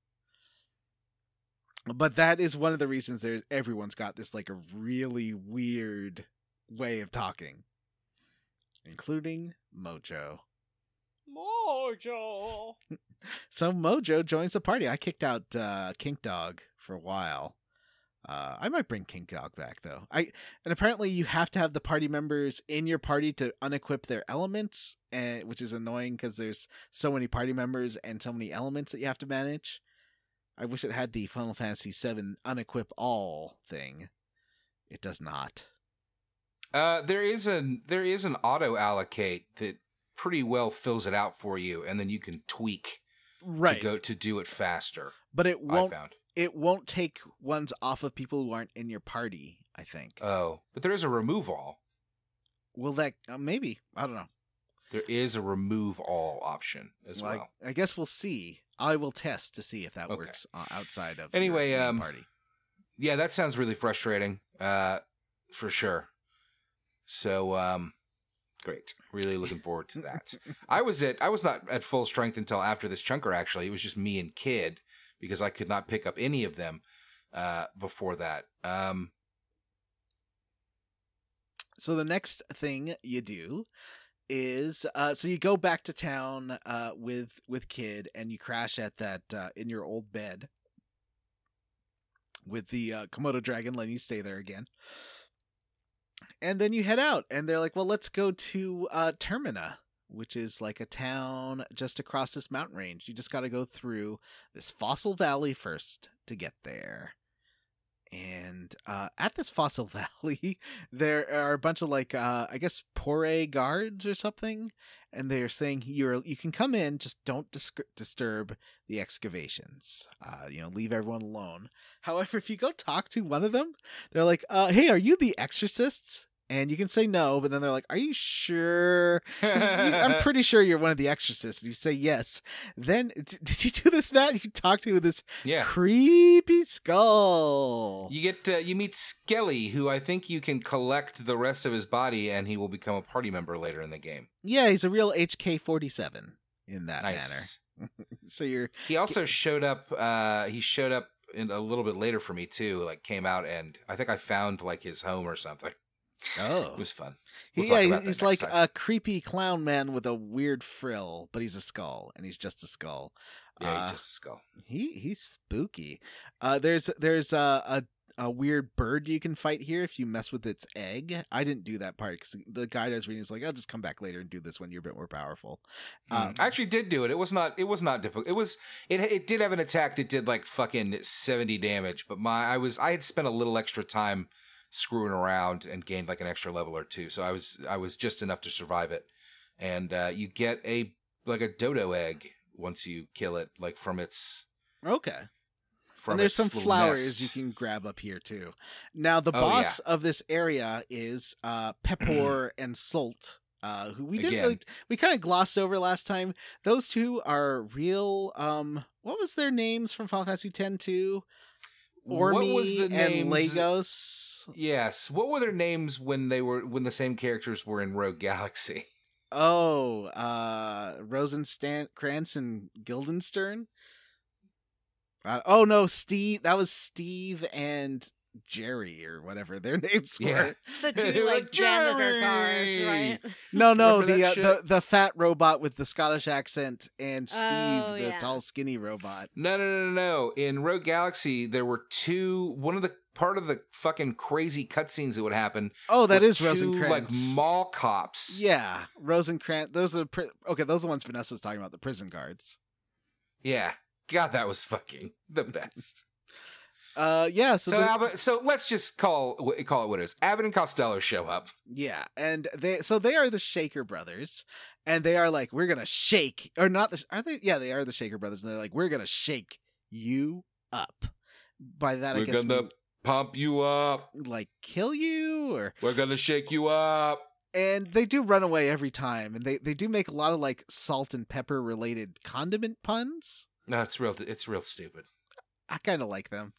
But that is one of the reasons everyone's got this like a really weird way of talking, including Mojo. Mojo. So Mojo joins the party. I kicked out Kink Dog for a while. I might bring Kink Dog back though. And apparently you have to have the party members in your party to unequip their elements, which is annoying because there's so many party members and so many elements that you have to manage. I wish it had the Final Fantasy VII unequip all thing. It does not. There is an auto allocate that pretty well fills it out for you, and then you can tweak to do it faster. But it won't. I found. It won't take ones off of people who aren't in your party, I think. Oh, but there is a remove all. Will that maybe? I don't know. There is a remove the as well. I guess we'll see. I will test to see if that works outside of anyway your main party. Yeah, that sounds really frustrating. For sure. So great. Really looking forward to that. I was not at full strength until after this chunker. Actually, it was just me and Kid, because I could not pick up any of them before that. So the next thing you do is so you go back to town with Kid, and you crash at that in your old bed with the Komodo dragon letting you stay there again. And then you head out, and they're like, well, let's go to Termina, which is like a town just across this mountain range. You just got to go through this fossil valley first to get there. And at this fossil valley, there are a bunch of like, I guess, Pore guards or something. And they're saying you can come in, just don't disturb the excavations. Leave everyone alone. However, if you go talk to one of them, they're like, hey, are you the exorcists? And you can say no, but then they're like, are you sure? I'm pretty sure you're one of the exorcists. And you say yes. Then, did you do this, Matt? You talk to this creepy skull. You meet Skelly, who I think you can collect the rest of his body, and he will become a party member later in the game. Yeah, he's a real HK-47 in that manner. So He also showed up. He showed up in a little bit later for me too. Like came out, and I think I found like his home or something. Oh, it was fun. He's like a creepy clown man with a weird frill, but he's a skull, and he's just a skull. Yeah, he's just a skull. He's spooky. There's a weird bird you can fight here if you mess with its egg. I didn't do that part because the guide I was reading is like, I'll just come back later and do this when you're a bit more powerful. I actually did do it. It was not difficult. It did have an attack that did like fucking 70 damage, but I had spent a little extra time screwing around and gained like an extra level or two, so I was just enough to survive it. And you get a dodo egg once you kill it, like from its and there's some flowers you can grab up here too. Now the boss of this area is Pepor and Salt, who we kind of glossed over last time. Those two are real. What was their names from Final Fantasy X too? Ormi and Lagos. Yes. What were their names when the same characters were in Rogue Galaxy? Oh, Rosenkrantz and Guildenstern. Oh no, Steve. That was Steve and Jerry or whatever their names Yeah. were. The two like janitor guards, right? No, Remember that shit? the fat robot with the Scottish accent and Steve, Oh, the yeah. tall skinny robot. No. In Rogue Galaxy, there were two. Part of the fucking crazy cutscenes that would happen. Oh, that were is two, Rosencrantz. like mall cops. Yeah, Rosencrantz. Those are okay. Those are the ones Vanessa was talking about, the prison guards. Yeah. God, that was fucking the best. Yeah. So let's just call it what it is. Abbott and Costello show up. Yeah, and they are the Shaker brothers, and they are like, we're gonna shake, or not? Are they? Yeah, they are the Shaker brothers, and they're like, we're gonna shake you up. By that, I We're guess gonna pump you up. like kill you, or We're gonna shake you up. and they do run away every time, and they do make a lot of like salt and pepper related condiment puns. No, it's real stupid. I kind of like them.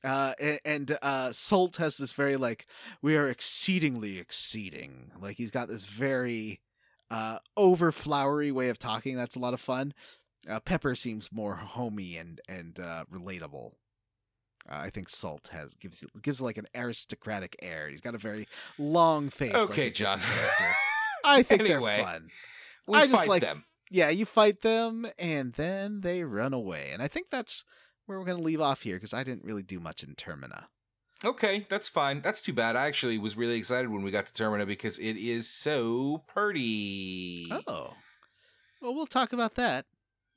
And Salt has this very like, we are exceedingly exceeding. Like he's got this very over flowery way of talking. That's a lot of fun. Pepper seems more homey and relatable. I think Salt gives like an aristocratic air. He's got a very long face. Okay, like a John. Disney character. I think Anyway, they're fun. We I just fight like them. Yeah, you fight them, and then they run away. And I think that's where we're going to leave off here, because I didn't really do much in Termina. Okay, that's fine. That's too bad. I actually was really excited when we got to Termina because it is so pretty. Oh. Well, we'll talk about that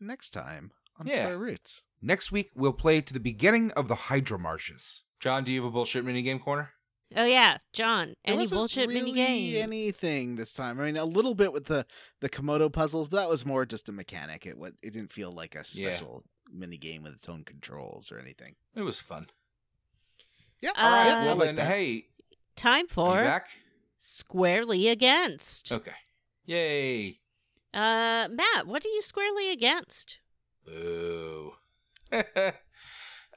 next time on Square Roots. Next week, we'll play to the beginning of the Hydra Marshes. John, do you have a bullshit minigame corner? Oh yeah, John. There Any wasn't bullshit really minigames? anything this time. I mean, a little bit with the Komodo puzzles, but that was more just a mechanic. It didn't feel like a special minigame with its own controls or anything. It was fun. Yeah. All right. I Well, like then, that. hey, Time are you for back? Squarely Against. Okay. Yay. Matt, what are you squarely against? Boo.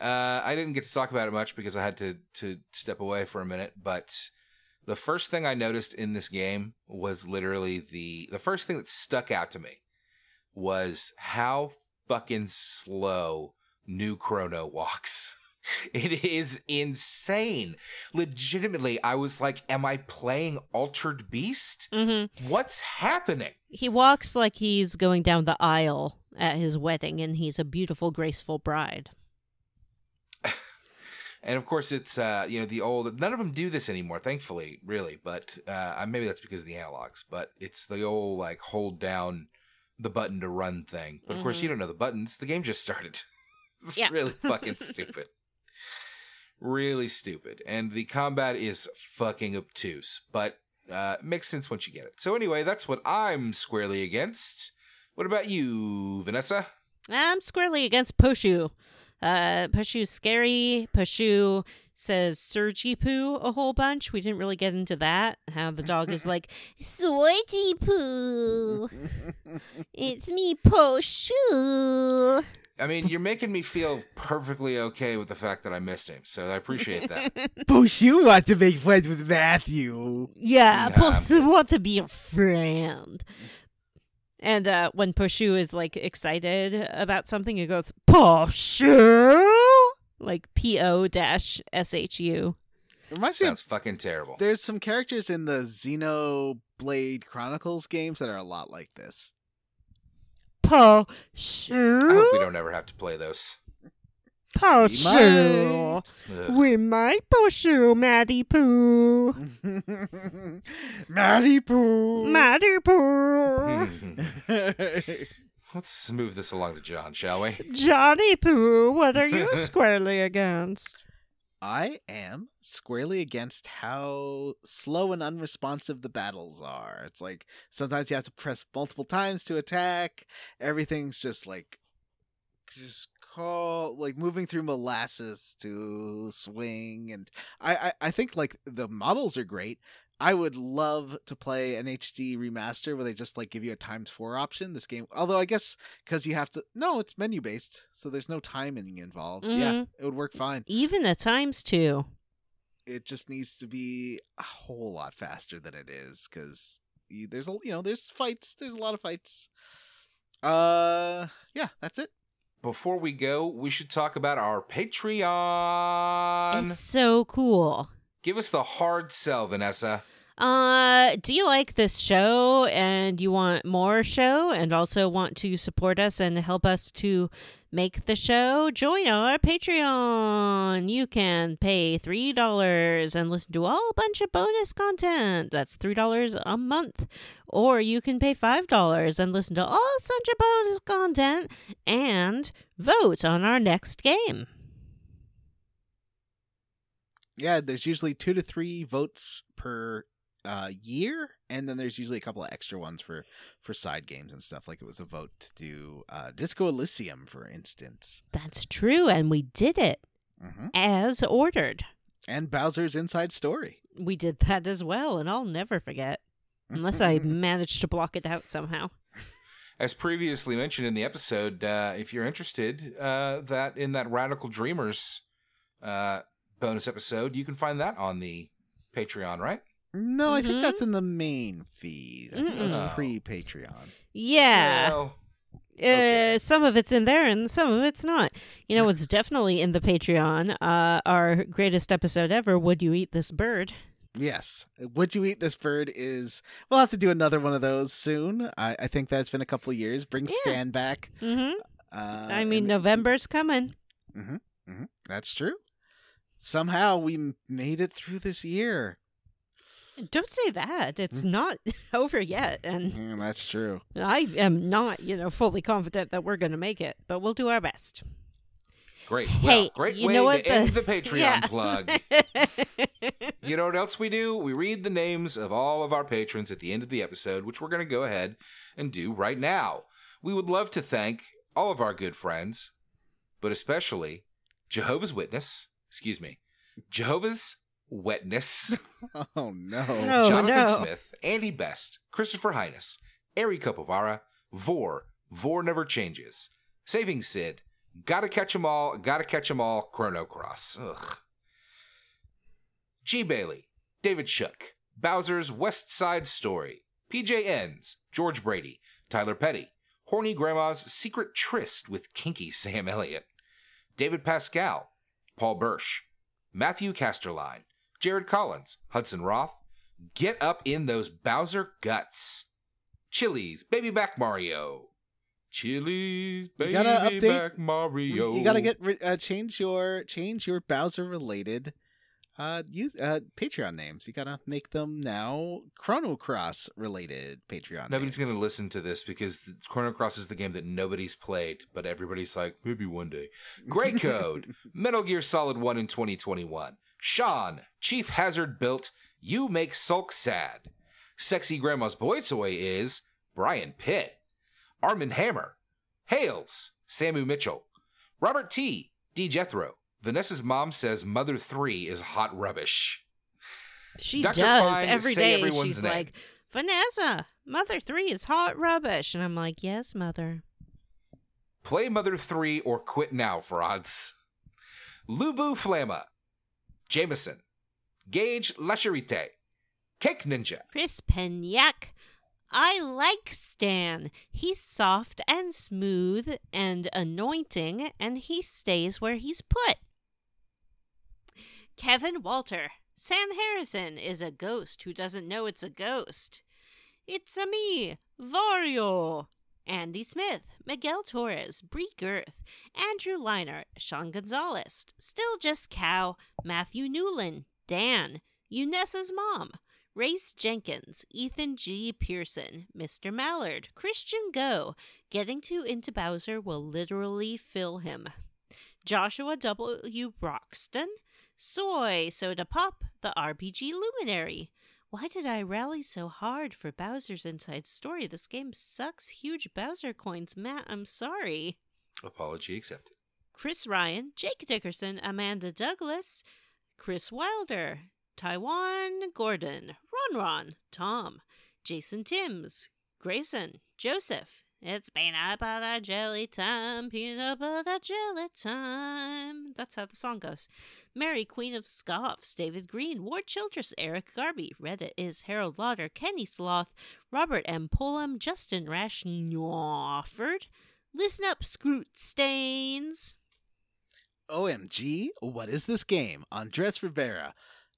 I didn't get to talk about it much because I had to step away for a minute, but the first thing I noticed in this game was literally the first thing that stuck out to me was how fucking slow New Chrono walks. It is insane. Legitimately, I was like, am I playing Altered Beast? Mm-hmm. What's happening? He walks like he's going down the aisle at his wedding, and he's a beautiful, graceful bride. And of course, it's the old. None of them do this anymore, thankfully, really. But maybe that's because of the analogs. But it's the old like hold down the button to run thing. But of course, you don't know the buttons. The game just started. It's really fucking stupid. Really stupid. And the combat is fucking obtuse. But makes sense once you get it. So anyway, that's what I'm squarely against. What about you, Vanessa? I'm squarely against Poshul. Poshu's scary. Poshu says Surgy Poo a whole bunch. We didn't really get into that. How the dog is like, Sweaty Poo. It's me, Poshu. I mean, you're making me feel perfectly okay with the fact that I missed him. So I appreciate that. Push, you want to make friends with Matthew. Yeah, Nah. Poshu want to be a friend. And when Poshu is like excited about something, he goes, Poshu! Like P-O-S-H-U. It reminds me Sounds fucking terrible. there's some characters in the Xenoblade Chronicles games that are a lot like this. Poshu! I hope we don't ever have to play those. Poshu! Ugh. We might Poshu, Maddie Poo. Matty Poo. Maddie Poo. Let's move this along to John, shall we? Johnny Poo, what are you squarely against? I am squarely against how slow and unresponsive the battles are. It's like sometimes you have to press multiple times to attack. Everything's just moving through molasses to swing. And I think like the models are great. I would love to play an HD remaster where they just like give you a ×4 option. This game, although I guess because you have to, no, it's menu based, so there's no timing involved. Yeah, it would work fine. Even a ×2. It just needs to be a whole lot faster than it is because there's fights. There's a lot of fights. Yeah, that's it. before we go, we should talk about our Patreon. It's so cool. Give us the hard sell, Vanessa. Do you like this show and you want more show and also want to support us and help us to make the show? Join our Patreon. You can pay $3 and listen to a bunch of bonus content. That's $3 a month. Or you can pay $5 and listen to all sorts of bonus content and vote on our next game. Yeah, there's usually 2 to 3 votes per year, and then there's usually a couple of extra ones for side games and stuff. Like it was a vote to do Disco Elysium, for instance. That's true, and we did it as ordered. And Bowser's Inside Story. We did that as well, and I'll never forget. Unless I manage to block it out somehow. As previously mentioned in the episode, if you're interested, that in that Radical Dreamers bonus episode, you can find that on the Patreon, right? No, I think that's in the main feed. I think it was pre-Patreon. Yeah. Well, okay. Some of it's in there and some of it's not. You know what's definitely in the Patreon? Our greatest episode ever, Would You Eat This Bird? Yes. Would You Eat This Bird is... We'll have to do another one of those soon. I think that's been a couple of years. Bring Stan back. I mean, November's coming. That's true. Somehow we made it through this year. Don't say that. It's not over yet. And that's true. I am not, fully confident that we're going to make it, but we'll do our best. Great. Hey, Well, great you way know to what end the Patreon plug. You know what else we do? We read the names of all of our patrons at the end of the episode, which we're going to go ahead and do right now. We would love to thank all of our good friends, but especially Jehovah's Witness. Oh, no. Jonathan Smith, Andy Best, Christopher Highness, Ari Kopovara, Vor Never Changes, Saving Sid, Gotta Catch 'em All, Chrono Cross. Ugh. G. Bailey, David Shook, Bowser's West Side Story, PJ Enns, George Brady, Tyler Petty, Horny Grandma's Secret Tryst with Kinky Sam Elliott, David Pascal, Paul Birsch, Matthew Casterline, Jared Collins, Hudson Roth, Get Up in Those Bowser Guts, Chili's Baby Back Mario, Chili's Baby Back Mario. You gotta get change your Bowser related Patreon names. You gotta make them now Chrono Cross related Patreon. Nobody's names. gonna listen to this because Chrono Cross is the game that nobody's played, but everybody's like, maybe one day. Great Code, Metal Gear Solid 1 in 2021. Sean, Chief Hazard built, You Make Sulk Sad. Sexy Grandma's Boy Toy is Brian Pitt. Armin Hammer, Hales, Samu Mitchell. Robert T, D. Jethro. Vanessa's mom says Mother 3 is hot rubbish. She Dr. does. Fine, Every say day everyone's she's name. like, Vanessa, Mother 3 is hot rubbish. And I'm like, yes, Mother. Play Mother 3 or quit now, frauds. Lubu Flamma. Jameson. Gage Lacharite. Cake Ninja. Chris Penyak. I like Stan. He's soft and smooth and anointing, and he stays where he's put. Kevin Walter. Sam Harrison is a ghost who doesn't know it's a ghost. It's a me, Vario. Andy Smith, Miguel Torres, Bree Girth, Andrew Liner, Sean Gonzalez, Still Just Cow, Matthew Newland, Dan, Unessa's mom, Race Jenkins, Ethan G. Pearson, Mr. Mallard, Christian Go. Getting too into Bowser will literally fill him. Joshua W. Broxton, Soy Soda Pop, the RPG Luminary. Why did I rally so hard for Bowser's Inside Story? This game sucks. Huge Bowser coins. Matt, I'm sorry. Apology accepted. Chris Ryan, Jake Dickerson, Amanda Douglas, Chris Wilder, Taiwan Gordon, Ron, Tom, Jason Timms, Grayson, Joseph. It's peanut butter jelly time, peanut butter jelly time. That's how the song goes. Mary, Queen of Scoffs, David Green, Ward Childress, Eric Garby, Reddit is Harold Lauder, Kenny Sloth, Robert M. Pullum, Justin Rashnofford, Listen up, Scroot Stains. OMG, what is this game? Andres Rivera.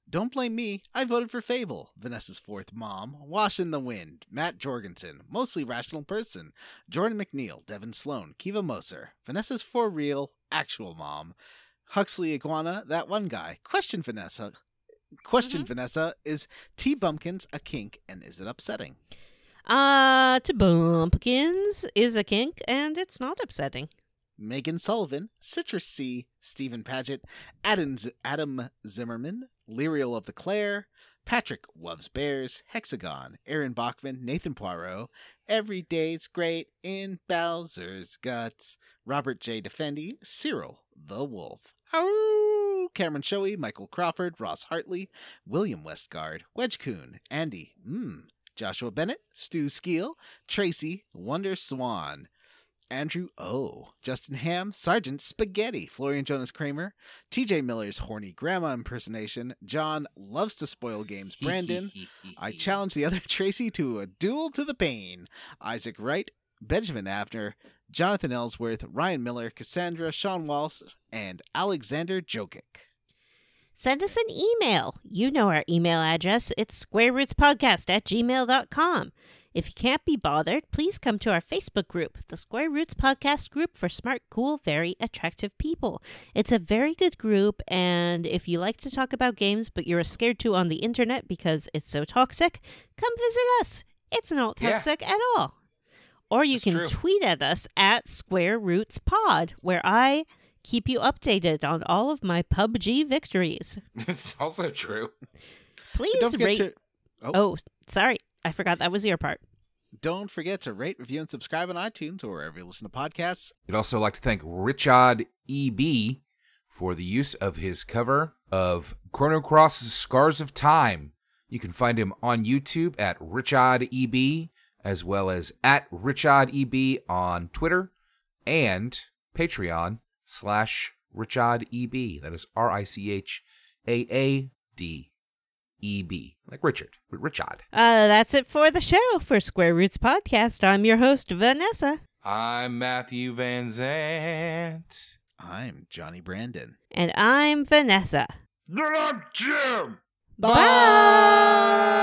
Don't blame me, I voted for Fable. Vanessa's fourth mom. Wash in the Wind. Matt Jorgensen. Mostly Rational Person. Jordan McNeil. Devin Sloan. Kiva Moser. Vanessa's for real, actual mom. Huxley Iguana. That one guy. Question, Vanessa, is T-Bumpkins a kink and is it upsetting? T-Bumpkins is a kink and it's not upsetting. Megan Sullivan, Citrus C, Stephen Paget, Adam Zimmerman, Lyriel of the Claire, Patrick Loves Bears, Hexagon, Aaron Bachman, Nathan Poirot, Every Day's Great in Bowser's Guts, Robert J. Defendi, Cyril the Wolf, Ow! Cameron Shoei, Michael Crawford, Ross Hartley, William Westgard, Wedge Coon, Andy, Joshua Bennett, Stu Skeel, Tracy, Wonder Swan, Andrew O, Justin Ham, Sergeant Spaghetti, Florian Jonas Kramer, TJ Miller's horny grandma impersonation, John loves to spoil games, Brandon, I challenge the other Tracy to a duel to the pain, Isaac Wright, Benjamin Avner, Jonathan Ellsworth, Ryan Miller, Cassandra, Sean Walsh, and Alexander Jokic. Send us an email. You know our email address. It's squarerootspodcast@gmail.com. If you can't be bothered, please come to our Facebook group, the Square Roots Podcast Group for smart, cool, very attractive people. It's a very good group, and if you like to talk about games but you're scared to on the internet because it's so toxic, come visit us. It's not toxic at all. Or you can tweet at us at Square Roots Pod, where I keep you updated on all of my PUBG victories. It's also true. Please rate... Oh, sorry. I forgot that was your part. Don't forget to rate, review, and subscribe on iTunes or wherever you listen to podcasts. We'd also like to thank Richard E.B. for the use of his cover of Chrono Cross Scars of Time. You can find him on YouTube at Richard E.B., as well as at Richard E.B. on Twitter and Patreon/Richard E.B. That is RICHAAD. E.B. Like Richard, but Richard. That's it for the show. For Square Roots Podcast, I'm your host, Vanessa. I'm Matthew Van Zandt. I'm Johnny Brandon. And I'm Vanessa. And I'm Jim. Bye!